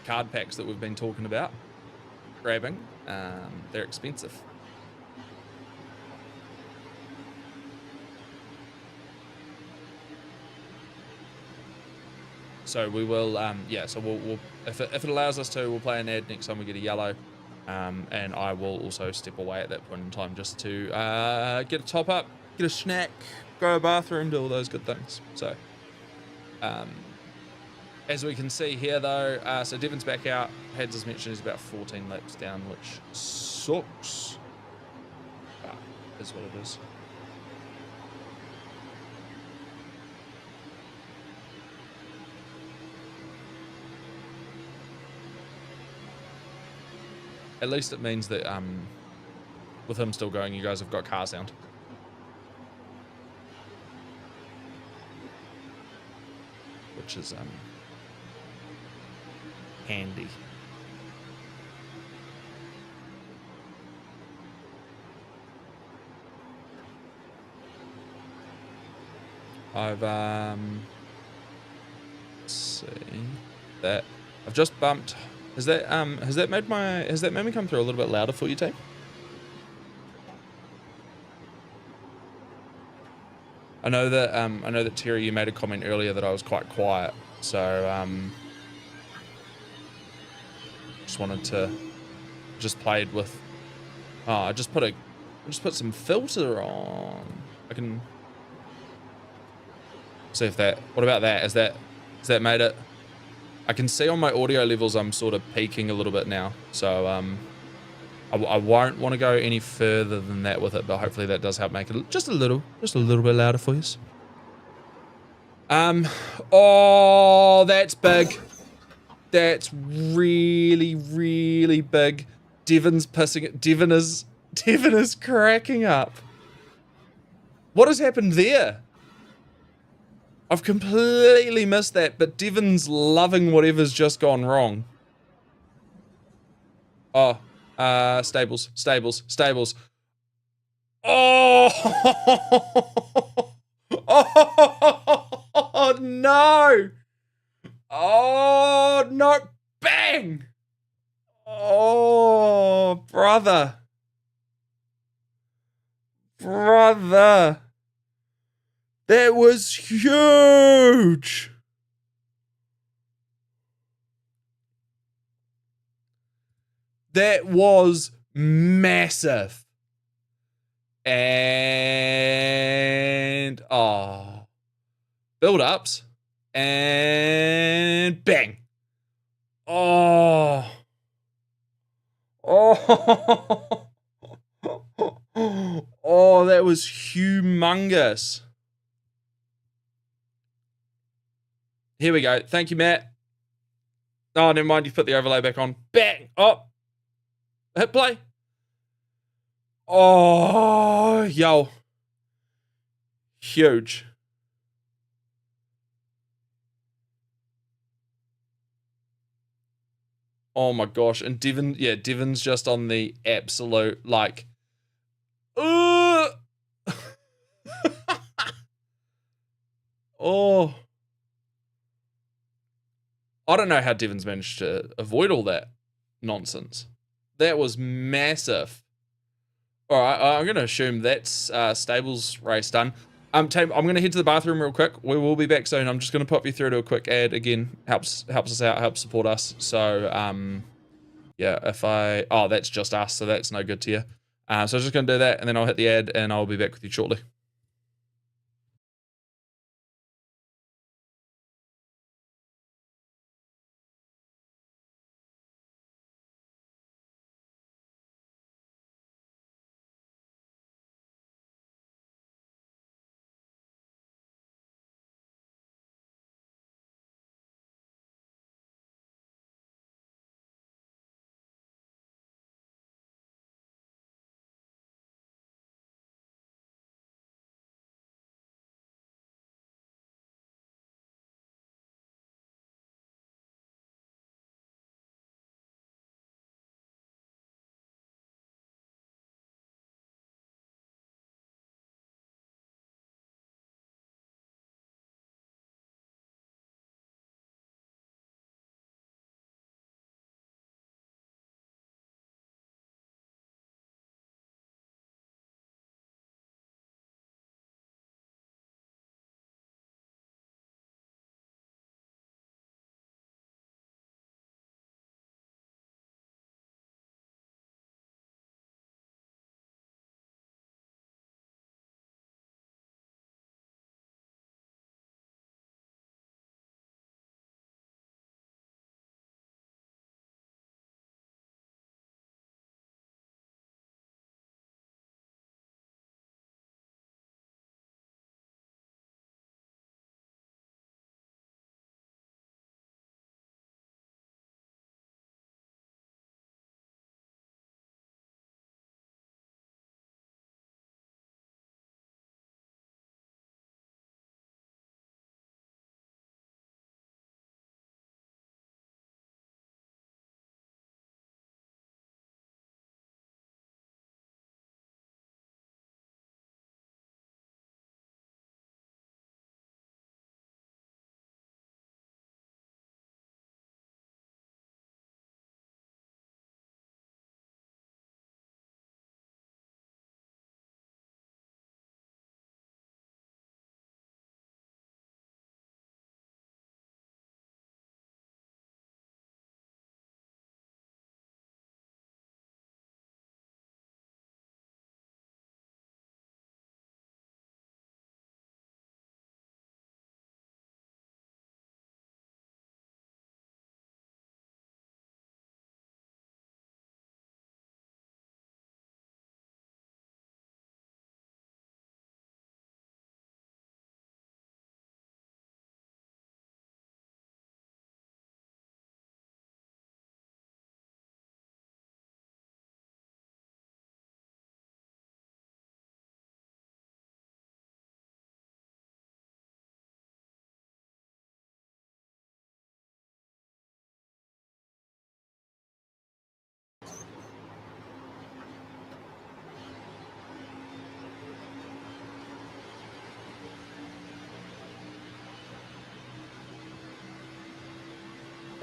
Speaker 1: card packs that we've been talking about grabbing. They're expensive. So we will, yeah. So we'll if it allows us to, we'll play an ad next time we get a yellow, and I will also step away at that point in time just to get a top up, get a snack, go to the bathroom, do all those good things. So, as we can see here though, so Devon's back out. Hads has mentioned he's about 14 laps down, which sucks. But is what it is. At least it means that with him still going, you guys have got car sound. Which is handy. I've let's see that I've just bumped. Has that made me come through a little bit louder for you, team? I know that Terry, you made a comment earlier that I was quite quiet, so just wanted to played with. Oh, I just put some filter on. I can see if that. What about that? Has that made it? I can see on my audio levels I'm sort of peaking a little bit now, so I won't want to go any further than that with it, but hopefully that does help make it just a little bit louder for you. Oh, that's big. That's really, really big. Devon's pissing it. Devon is cracking up. What has happened there? I've completely missed that, but Devon's loving whatever's just gone wrong. Oh, stables. Oh, oh no. Oh, no. Bang. Oh, brother. Brother. That was huge. That was massive. And build ups and bang. Oh. Oh. Oh, that was humongous. Here we go. Thank you, Matt. Oh, never mind. You put the overlay back on. Bang. Oh. Hit play. Oh, yo. Huge. Oh my gosh. And Devon's just on the absolute, like, oh. I don't know how Devon's managed to avoid all that nonsense. That was massive. All right, I'm going to assume that's stables race done. Team, I'm going to head to the bathroom real quick. We will be back soon. I'm just going to pop you through to a quick ad again. Helps us out, helps support us. So, yeah, that's just us, so that's no good to you. So I'm just going to do that, and then I'll hit the ad, and I'll be back with you shortly.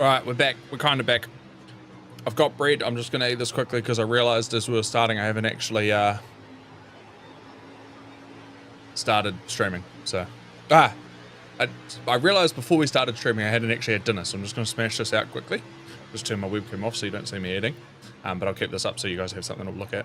Speaker 1: All right, we're back. We're kind of back. I've got bread. I'm just going to eat this quickly because I realized as we were starting, I haven't actually started streaming. So, I realized before we started streaming, I hadn't actually had dinner. So I'm just going to smash this out quickly. Just turn my webcam off so you don't see me eating. But I'll keep this up so you guys have something to look at.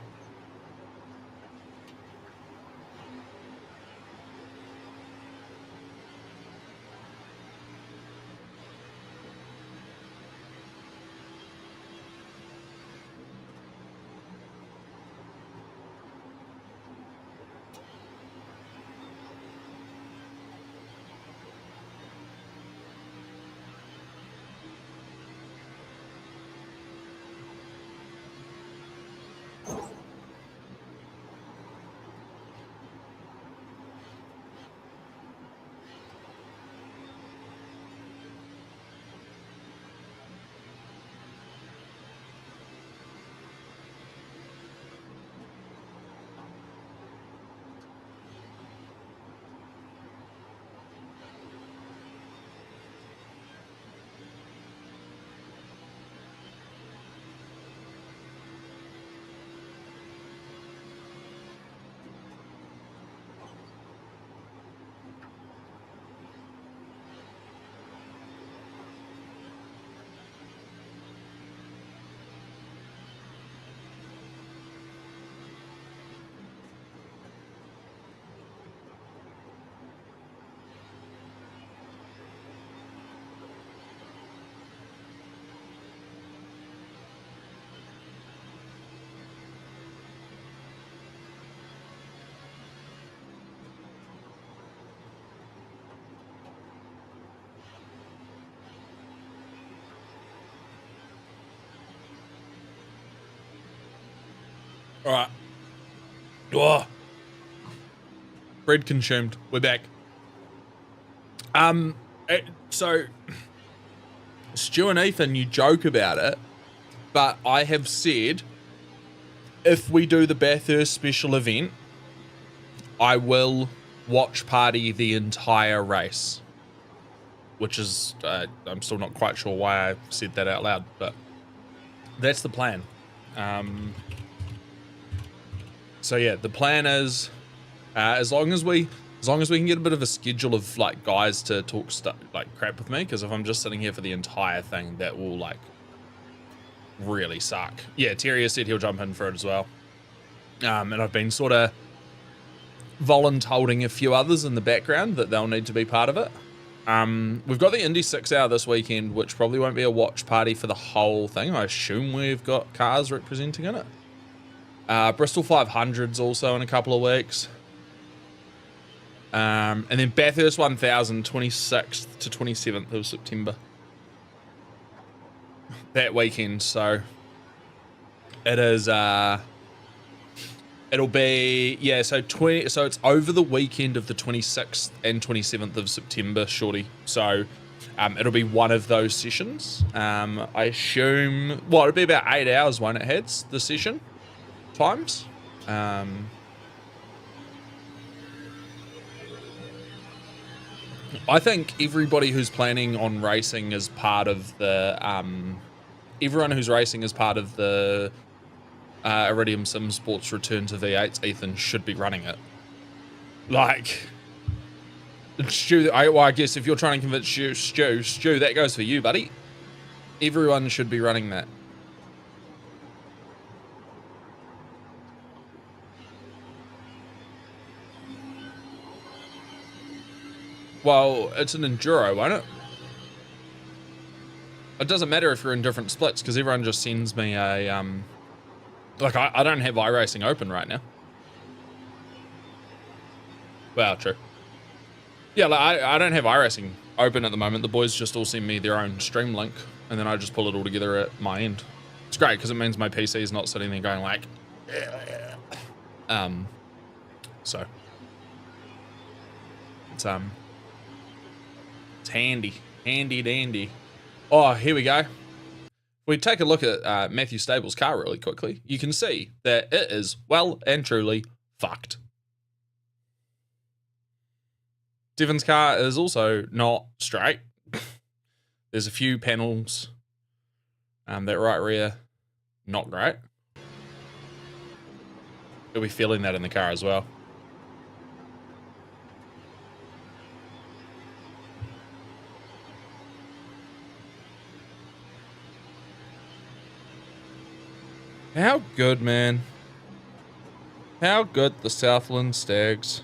Speaker 1: All right. Oh. Bread consumed. We're back. So Stu and Ethan, you joke about it, but I have said if we do the Bathurst special event, I will watch party the entire race. Which is, I'm still not quite sure why I said that out loud, but that's the plan. So yeah, the plan is, as long as we can get a bit of a schedule of like guys to talk like crap with me, because if I'm just sitting here for the entire thing, that will like really suck. Yeah, Terry has said he'll jump in for it as well. And I've been sort of volunteering a few others in the background that they'll need to be part of it. We've got the Indy 6 Hour this weekend, which probably won't be a watch party for the whole thing. I assume we've got cars representing in it. Bristol 500's also in a couple of weeks. And then Bathurst 1000, 26th to 27th of September. That weekend, so it is, it'll be, yeah, so it's over the weekend of the 26th and 27th of September, shorty. So it'll be one of those sessions. I assume, well, it'll be about 8 hours, won't it, Heads, the session times? I think everybody who's planning on racing is part of the, everyone who's racing is part of the Iridium Sim Sports return to V8s, Ethan, should be running it. Like, Stu, I guess if you're trying to convince Stu, that goes for you, buddy. Everyone should be running that. Well, it's an enduro, won't it? It doesn't matter if you're in different splits, because everyone just sends me a, like, I don't have iRacing open right now. Well, true. Yeah, like, I don't have iRacing open at the moment. The boys just all send me their own stream link, and then I just pull it all together at my end. It's great, because it means my PC is not sitting there going like, so. It's handy dandy. Oh, here we go. We take a look at Matthew Stable's car really quickly. You can see that it is well and truly fucked. Devon's car is also not straight. There's a few panels. That right rear, not great. You'll be feeling that in the car as well. How good, man. How good the Southland Stags.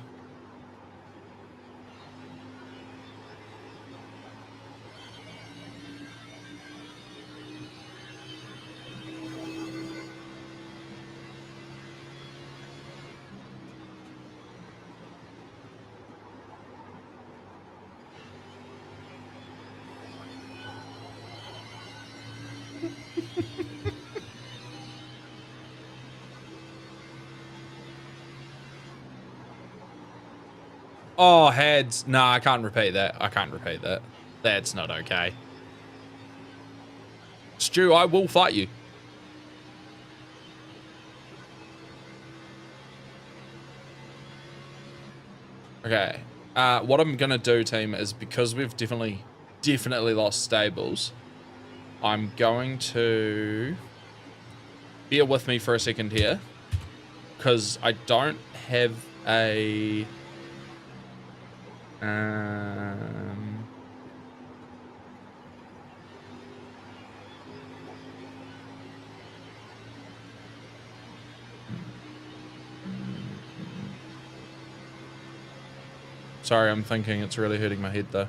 Speaker 1: Oh, heads. Nah, I can't repeat that. I can't repeat that. That's not okay. Stu, I will fight you. Okay. What I'm going to do, team, is because we've definitely lost stables, I'm going to... Bear with me for a second here, because I don't have a... Sorry, I'm thinking. It's really hurting my head, though.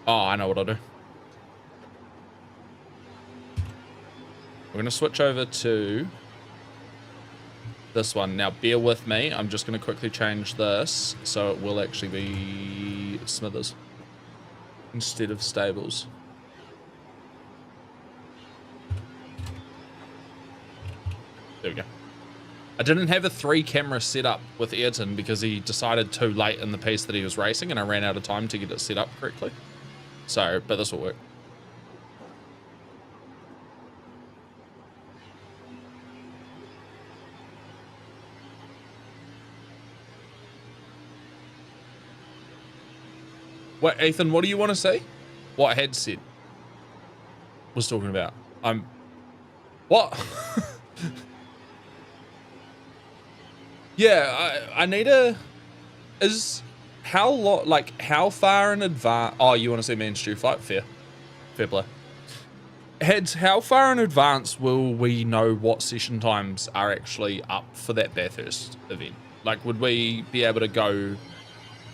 Speaker 1: Oh, I know what I'll do. We're going to switch over to this one. Now, bear with me. I'm just going to quickly change this so it will actually be Smithers instead of Stables. There we go. I didn't have a 3-camera setup with Ayrton because he decided too late in the piece that he was racing, and I ran out of time to get it set up correctly. So, but this will work. Wait, Ethan, what do you want to say? What headset was talking about? What? Yeah, I need a... how far in advance... Oh, you want to see me and Stu fight? Fair play. Heads, how far in advance will we know what session times are actually up for that Bathurst event? Like, would we be able to go...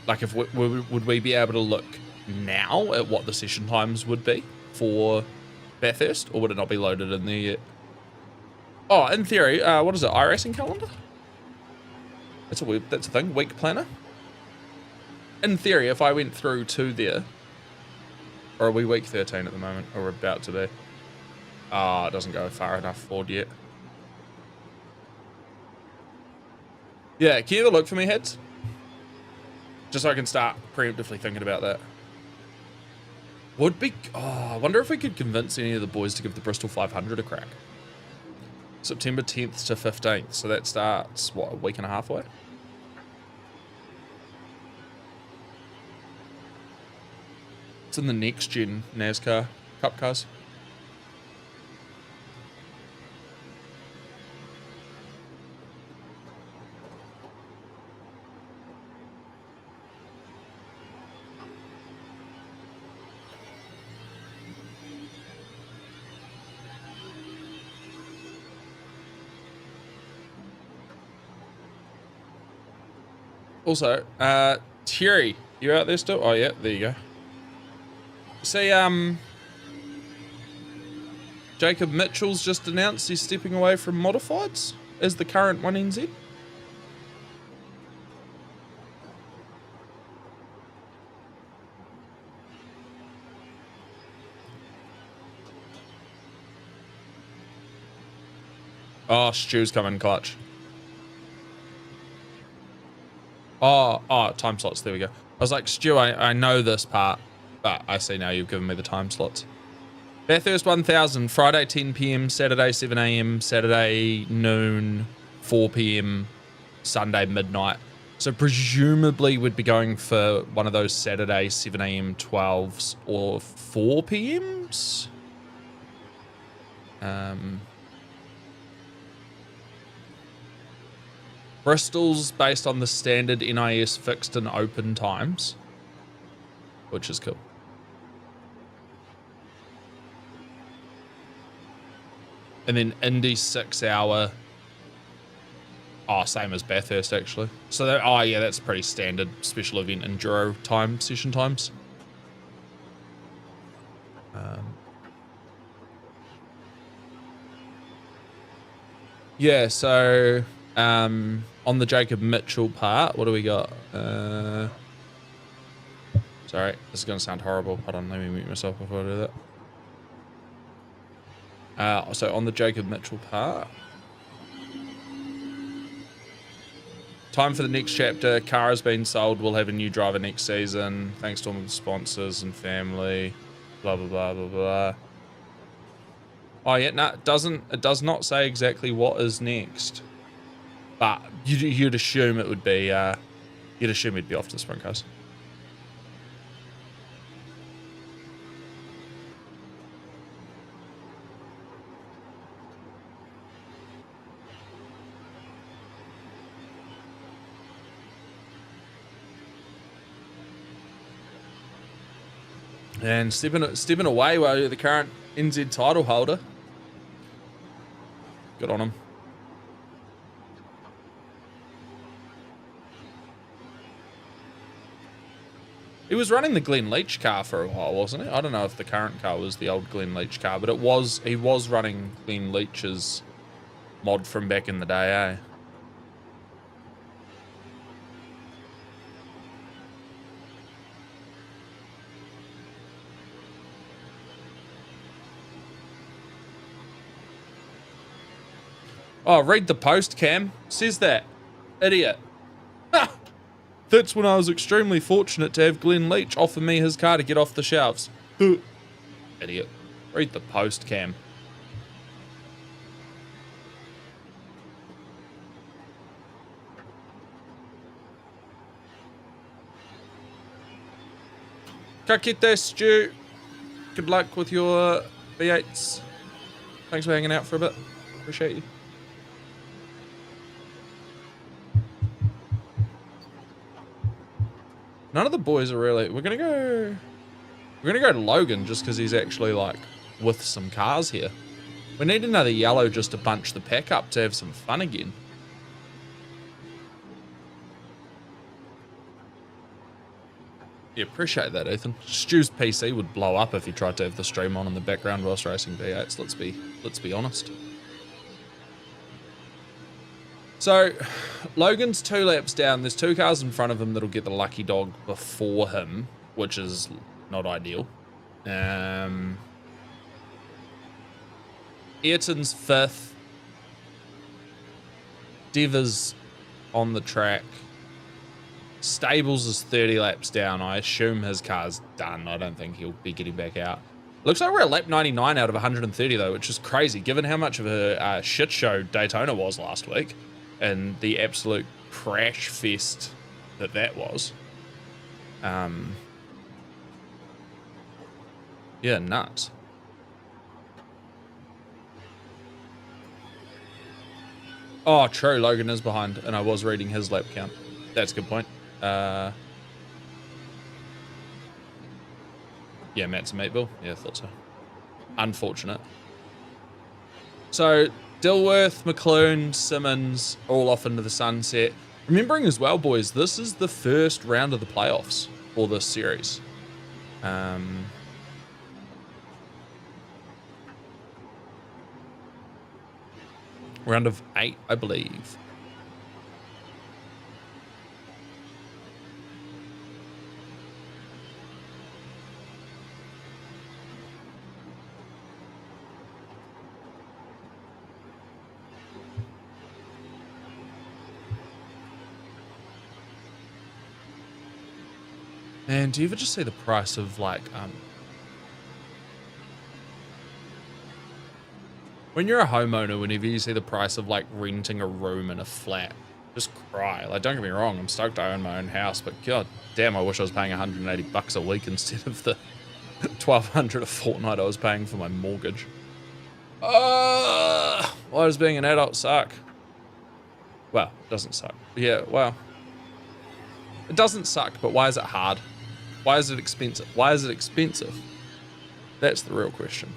Speaker 1: Like, if would we be able to look now at what the session times would be for Bathurst, or would it not be loaded in there yet? Oh, in theory, what is it? iRacing calendar? That's a thing. Week planner. In theory, if I went through to there, or are we week 13 at the moment, or we're about to be? Ah, it doesn't go far enough forward yet. Yeah, can you have a look for me, heads? Just so I can start preemptively thinking about that. Would be... Oh, I wonder if we could convince any of the boys to give the Bristol 500 a crack. September 10th to 15th. So that starts, what, a week and a half away? It's in the next gen NASCAR Cup cars. Also, Thierry, you out there still? Oh yeah, there you go. See, Jacob Mitchell's just announced he's stepping away from modifieds as the current 1NZ. Oh, Stu's coming clutch. Oh, time slots. There we go. I was like, Stu, I know this part, but I see now you've given me the time slots. Bathurst 1000, Friday 10 p.m, Saturday 7 a.m, Saturday noon, 4 p.m, Sunday midnight. So presumably we'd be going for one of those Saturday 7 a.m. 12s or 4 p.m.s. Bristol's based on the standard NIS fixed and open times, which is cool. And then Indy's 6 hour. Oh, same as Bathurst, actually. So, oh, yeah, that's pretty standard special event enduro time, session times. Yeah, so on the Jacob Mitchell part, what do we got? Sorry, this is going to sound horrible. Hold on, let me mute myself before I do that. So on the Jacob Mitchell part, time for the next chapter. Car has been sold. We'll have a new driver next season. Thanks to all the sponsors and family. Blah, blah, blah, blah, blah. Oh, yeah, no, it does not say exactly what is next. But you'd assume it would be, you'd assume it'd be off to the sprint cars. And stepping away while you're the current NZ title holder. Good on him. He was running the Glenn Leach car for a while, wasn't he? I don't know if the current car was the old Glenn Leach car, but he was running Glenn Leach's mod from back in the day, eh? Oh, read the post, Cam. Says that. Idiot. Ha! That's when I was extremely fortunate to have Glenn Leach offer me his car to get off the shelves. Idiot. Read the post, Cam. Ka kite, Stu. Good luck with your V8s. Thanks for hanging out for a bit. Appreciate you. None of the boys are really. We're gonna go to Logan just because he's actually like with some cars here. We need another yellow just to bunch the pack up to have some fun again. Yeah, appreciate that, Ethan. Stu's PC would blow up if he tried to have the stream on in the background whilst racing V8s. Let's be honest. So, Logan's 2 laps down. There's 2 cars in front of him that'll get the lucky dog before him, which is not ideal. Ayrton's 5th. Deva's on the track. Stables is 30 laps down. I assume his car's done. I don't think he'll be getting back out. Looks like we're at lap 99 out of 130 though, which is crazy given how much of a shit show Daytona was last week. And the absolute crash fest that was. Yeah, nuts. Oh, true. Logan is behind, and I was reading his lap count. That's a good point. Yeah, Matt's a Meatville. Yeah, I thought so. Unfortunate. So, Dilworth, McLoone, Simmons, all off into the sunset. Remembering as well, boys, this is the first round of the playoffs for this series. Round of 8, I believe. And do you ever just see the price of like, when you're a homeowner, whenever you see the price of like renting a room in a flat just cry. Like, don't get me wrong, I'm stoked I own my own house, but god damn, I wish I was paying $180 a week instead of the $1,200 a fortnight I was paying for my mortgage. Why does being an adult suck? Well, it doesn't suck. Yeah, well, it doesn't suck, but why is it hard? Why is it expensive? Why is it expensive? That's the real question.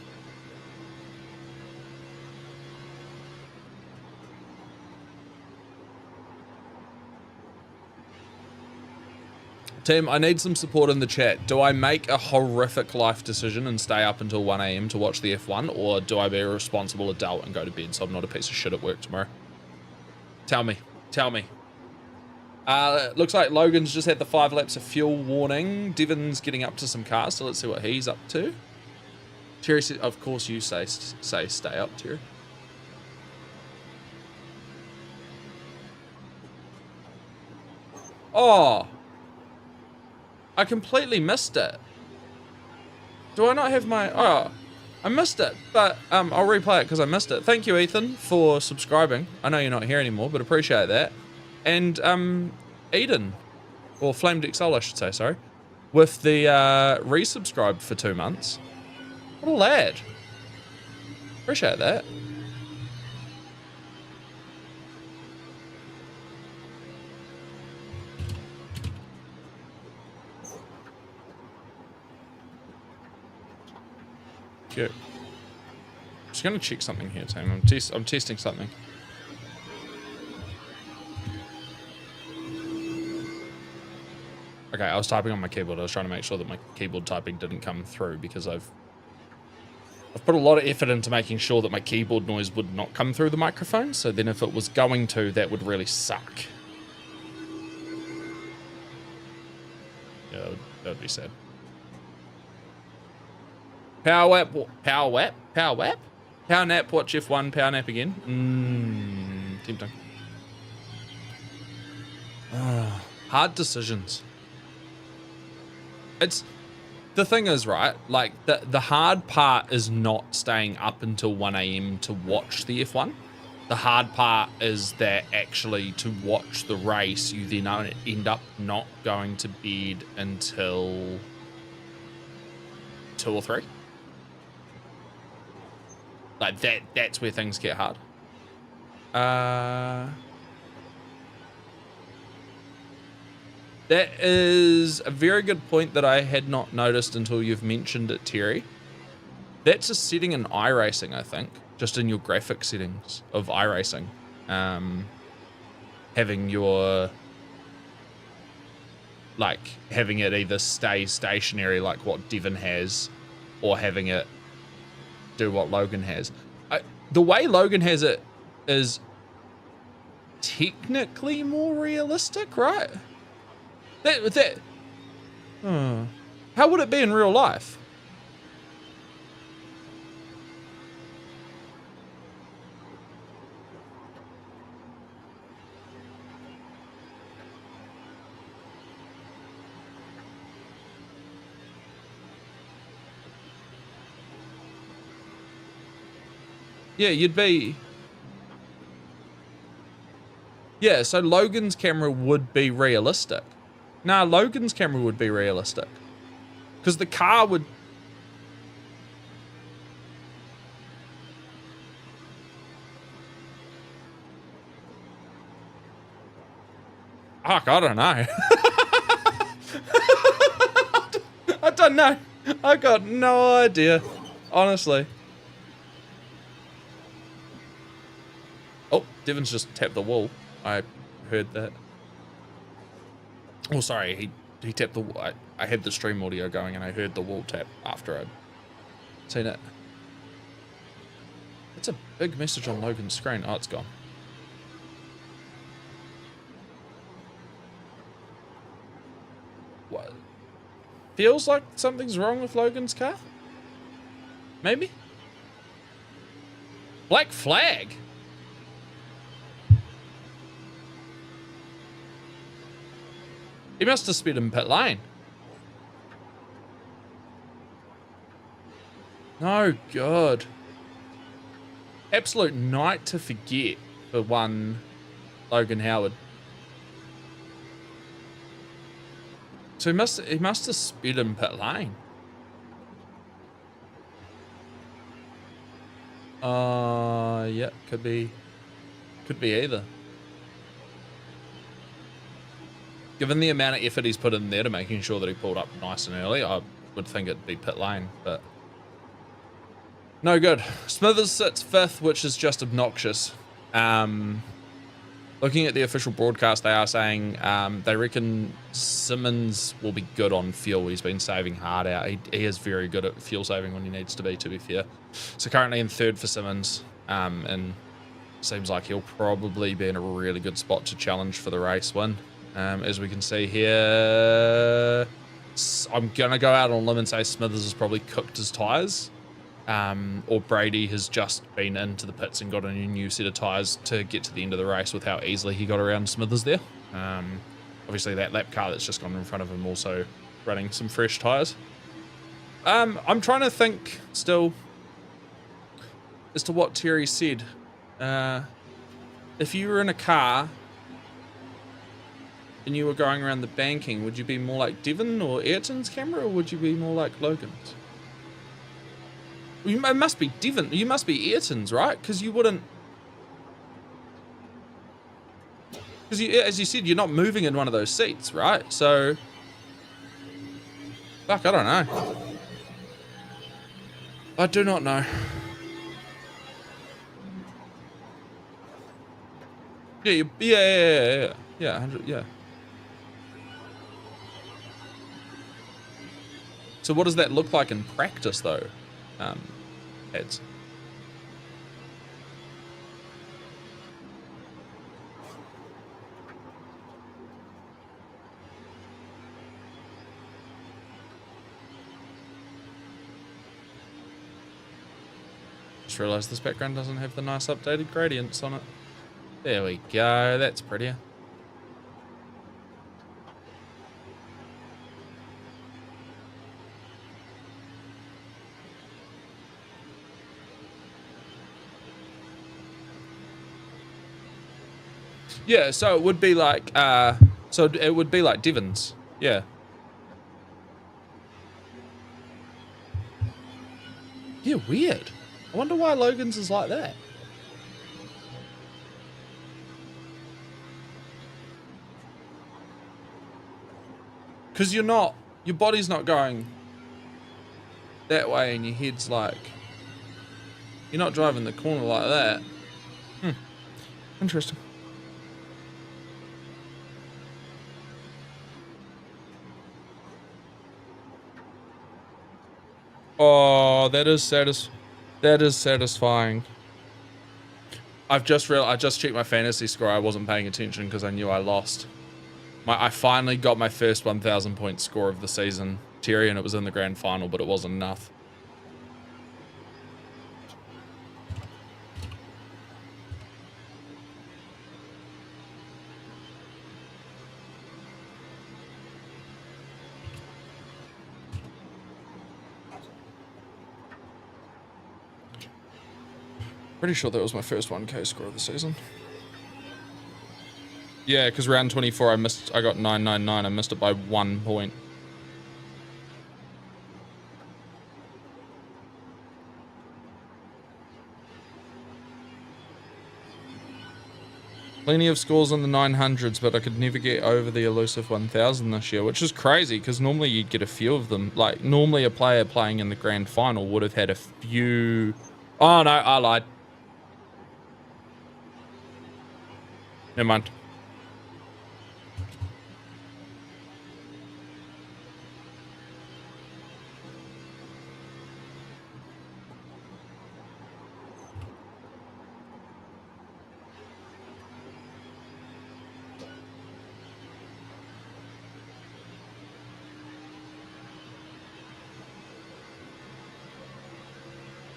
Speaker 1: Tim, I need some support in the chat. Do I make a horrific life decision and stay up until 1 a.m. to watch the F1, or do I be a responsible adult and go to bed so I'm not a piece of shit at work tomorrow? Tell me. Tell me. Looks like Logan's just had the 5 laps of fuel warning. Devon's getting up to some cars, so let's see what he's up to. Terry said, of course you say stay up, Terry. Oh, I completely missed it. Do I not have my... Oh, I missed it, but I'll replay it because I missed it. Thank you, Ethan, for subscribing. I know you're not here anymore, but appreciate that. And Eden, or Flamed XL, I should say, sorry, with the resubscribed for 2 months. What a lad. Appreciate that. Cute. Just gonna check something here, Tim. I'm testing something. Okay, I was typing on my keyboard. I was trying to make sure that my keyboard typing didn't come through because I've put a lot of effort into making sure that my keyboard noise would not come through the microphone. So then if it was going to, that would really suck. Yeah, that would be sad. Power wap, power wap, power wap, power nap, watch F1, power nap again. Tempting. Hard decisions. It's, the thing is, right, like the hard part is not staying up until 1 a.m. to watch the F1. The hard part is that actually to watch the race, you then end up not going to bed until 2 or 3. Like that's where things get hard. That is a very good point that I had not noticed until you've mentioned it, Terry. That's a setting in iRacing, I think, just in your graphic settings of iRacing. Having your, like, having it either stay stationary like what Devon has, or having it do what Logan has. The way Logan has it is technically more realistic, right? How would it be in real life? Yeah, you'd be... Yeah, so Logan's camera would be realistic. Nah, Logan's camera would be realistic. Because the car would... Fuck, I don't know. I don't know. I got no idea, honestly. Oh, Devon's just tapped the wall. I heard that. Oh, sorry, he tapped the wall. I had the stream audio going and I heard the wall tap after I'd seen it. It's a big message on Logan's screen. Oh, it's gone. What? Feels like something's wrong with Logan's car? Maybe? Black flag? He must have sped in pit lane. No, God. Absolute night to forget for one Logan Howard. So he must have sped in pit lane. Yeah, could be either. Given the amount of effort he's put in there to making sure that he pulled up nice and early, I would think it'd be pit lane, but no good. Smithers sits 5th, which is just obnoxious. Looking at the official broadcast, they are saying they reckon Simmons will be good on fuel. He's been saving hard out. He is very good at fuel saving when he needs to be fair. So currently in 3rd for Simmons, and seems like he'll probably be in a really good spot to challenge for the race win. As we can see here, I'm going to go out on a limb and say Smithers has probably cooked his tyres. Or Brady has just been into the pits and got a new set of tyres to get to the end of the race with how easily he got around Smithers there. Obviously that lap car that's just gone in front of him also running some fresh tyres. I'm trying to think still as to what Terry said. If you were in a car and you were going around the banking, would you be more like Devon or Ayrton's camera, or would you be more like Logan's? It must be Devon. You must be Ayrton's, right? Because you wouldn't. Because as you said, you're not moving in one of those seats, right? So, fuck, I don't know. I do not know. Yeah, 100, yeah. So what does that look like in practice, though? Heads. Just realized this background doesn't have the nice updated gradients on it. There we go, that's prettier. Yeah, so it would be like, Devon's. Yeah. Yeah, weird. I wonder why Logan's is like that. Because your body's not going that way and your head's like, you're not driving the corner like that. Interesting. Oh, that is satisfying. I just checked my fantasy score. I wasn't paying attention because I knew I lost. I finally got my first 1,000 point score of the season, Terry, and it was in the grand final, but it wasn't enough. Pretty sure that was my first 1K score of the season. Yeah, because round 24 I got 999. I missed it by 1 point. Plenty of scores in the 900s, but I could never get over the elusive 1000 this year, which is crazy because normally you'd get a few of them. Like, normally a player playing in the grand final would have had a few... Oh, no, I lied. Never mind.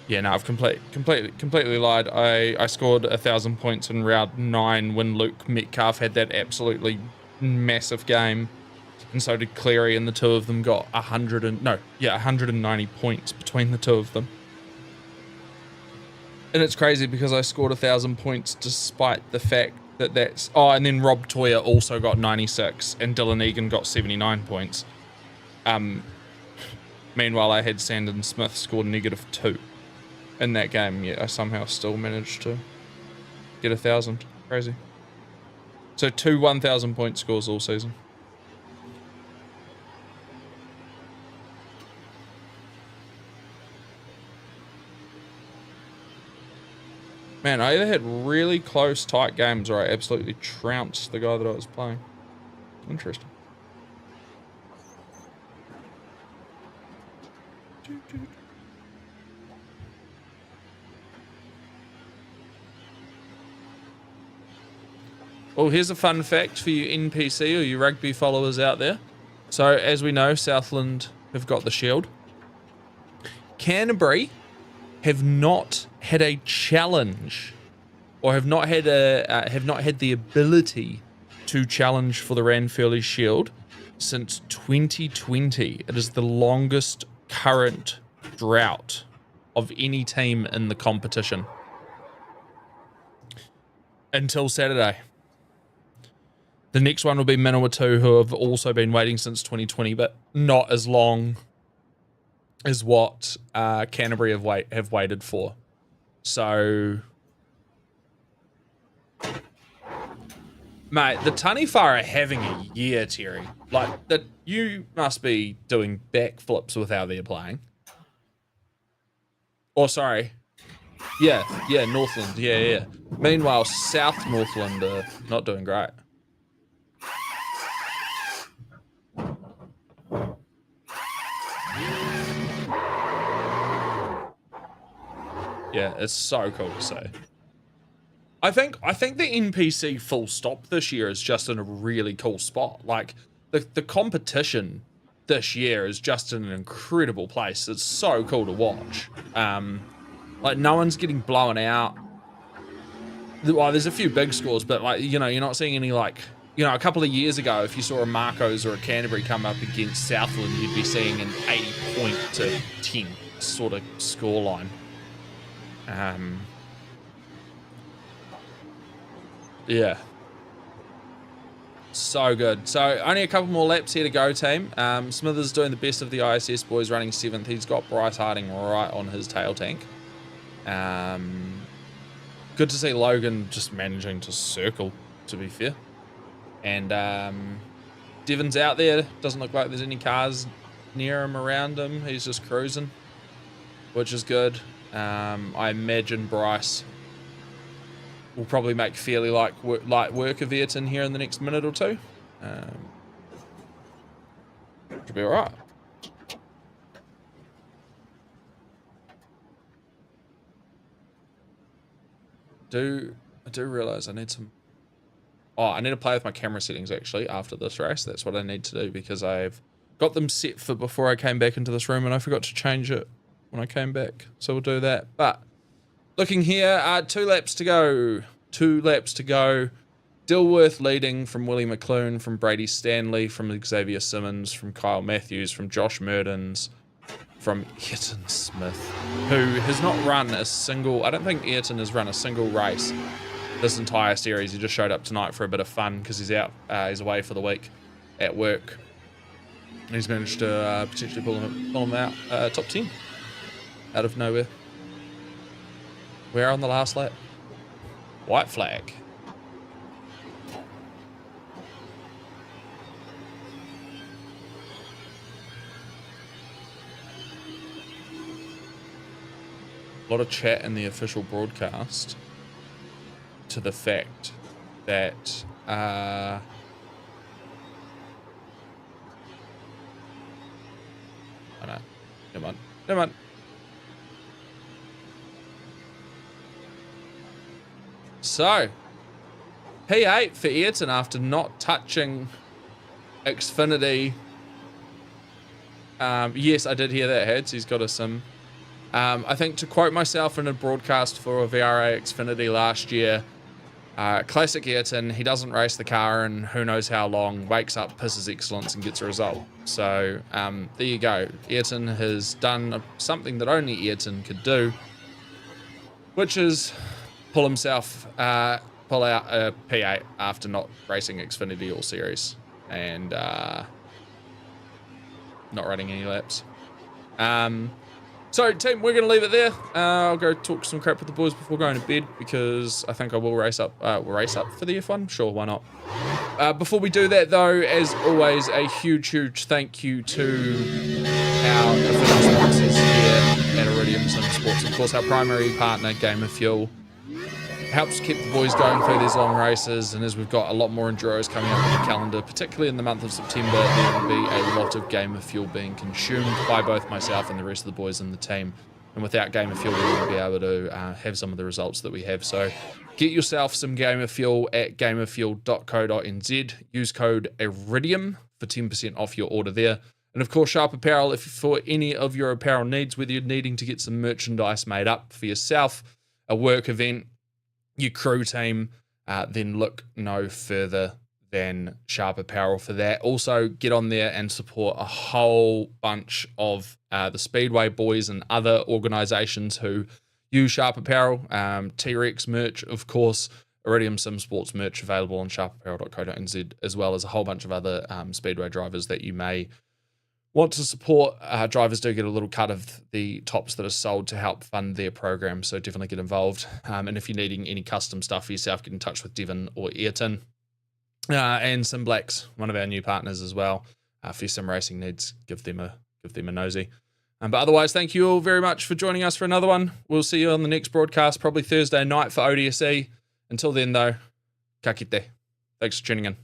Speaker 1: Yeah, no, I've completely lied. I scored 1,000 points in round 9 when Luke Metcalf had that absolutely massive game, and so did Cleary, and the two of them got 190 points between the two of them. And it's crazy because I scored 1,000 points despite the fact that that's... Oh, and then Rob Toyer also got 96, and Dylan Egan got 79 points.
Speaker 2: Meanwhile, I had Sandon Smith score -2 in that game, yet I somehow still managed to get 1,000. Crazy. So 2 1,000 point scores all season. Man, I either had really close, tight games or I absolutely trounced the guy that I was playing. Interesting. Well, here's a fun fact for you NPC or you rugby followers out there. So, as we know, Southland have got the shield. Canterbury have not had a challenge, or have not had the ability to challenge for the Ranfurly Shield since 2020. It is the longest current drought of any team in the competition until Saturday. The next one will be Manawatu, who have also been waiting since 2020, but not as long as what Canterbury have waited for. So, mate, the Taniwha are having a year, Terry. Like, that, you must be doing backflips with how they're playing. Or, sorry. Yeah, Northland, yeah. Meanwhile, South Northland are not doing great. Yeah, it's so cool to see. I think the NPC full stop this year is just in a really cool spot. Like, the competition this year is just in an incredible place. It's so cool to watch. Like, no one's getting blown out. Well, there's a few big scores, but, like, you know, you're not seeing any, like, you know, a couple of years ago, if you saw a Marcos or a Canterbury come up against Southland, you'd be seeing an 80 point to 10 sort of scoreline. Yeah. So good. So only a couple more laps here to go, team. Smithers doing the best of the ISS boys, running 7th. He's got Bryce Harding right on his tail tank. Good to see Logan just managing to circle, to be fair. And Devon's out there. Doesn't look like there's any cars near him, around him. He's just cruising, which is good. I imagine Bryce will probably make fairly light work of Ayrton here in the next minute or two. Should be all right. I do realize I need some... Oh, I need to play with my camera settings, actually, after this race. That's what I need to do, because I've got them set for before I came back into this room, and I forgot to change it when I came back. So we'll do that. But looking here, 2 laps to go. 2 laps to go. Dilworth leading from Willie McClune, from Brady Stanley, from Xavier Simmons, from Kyle Matthews, from Josh Murdens, from Ayrton Smith, who has not run a single... I don't think Ayrton has run a single race this entire series. He just showed up tonight for a bit of fun because he's out. He's away for the week at work. And he's managed to potentially pull him out top 10 out of nowhere. We're on the last lap. White flag. A lot of chat in the official broadcast to the fact that oh no, never mind. So, P8 for Ayrton after not touching XFINITY. Yes, I did hear that, Hads. He's got a sim. I think, to quote myself in a broadcast for a VRA XFINITY last year, classic Ayrton, he doesn't race the car and who knows how long, wakes up, pisses excellence and gets a result. So there you go. Ayrton has done something that only Ayrton could do, which is pull out a P8 after not racing XFINITY all series. And not running any laps. So, team, we're going to leave it there. I'll go talk some crap with the boys before going to bed because I think I will race up for the F1. Sure, why not? Before we do that, though, as always, a huge thank you to our official sponsors here at Iridium Sim Sports. Of course, our primary partner, Game of Fuel, helps keep the boys going through these long races, and as we've got a lot more enduros coming up on the calendar, particularly in the month of September, there will be a lot of Game of Fuel being consumed by both myself and the rest of the boys in the team. And without Game of Fuel, we won't be able to have some of the results that we have. So get yourself some Game of Fuel at gameoffuel.co.nz. Use code Iridium for 10% off your order there. And of course, Sharp Apparel, if for any of your apparel needs, whether you're needing to get some merchandise made up for yourself, a work event, your crew team, then look no further than Sharp Apparel for that. Also, get on there and support a whole bunch of the Speedway boys and other organizations who use Sharp Apparel. T-Rex merch, of course, Iridium Sim Sports merch available on sharpapparel.co.nz, as well as a whole bunch of other Speedway drivers that you may want to support. Drivers do get a little cut of the tops that are sold to help fund their program, so definitely get involved. And if you're needing any custom stuff for yourself, get in touch with Devon or Ayrton. And Sim Blacks, one of our new partners as well. For your sim racing needs, give them a nosy. But otherwise, thank you all very much for joining us for another one. We'll see you on the next broadcast, probably Thursday night for ODSE. Until then, though, ka kite. Thanks for tuning in.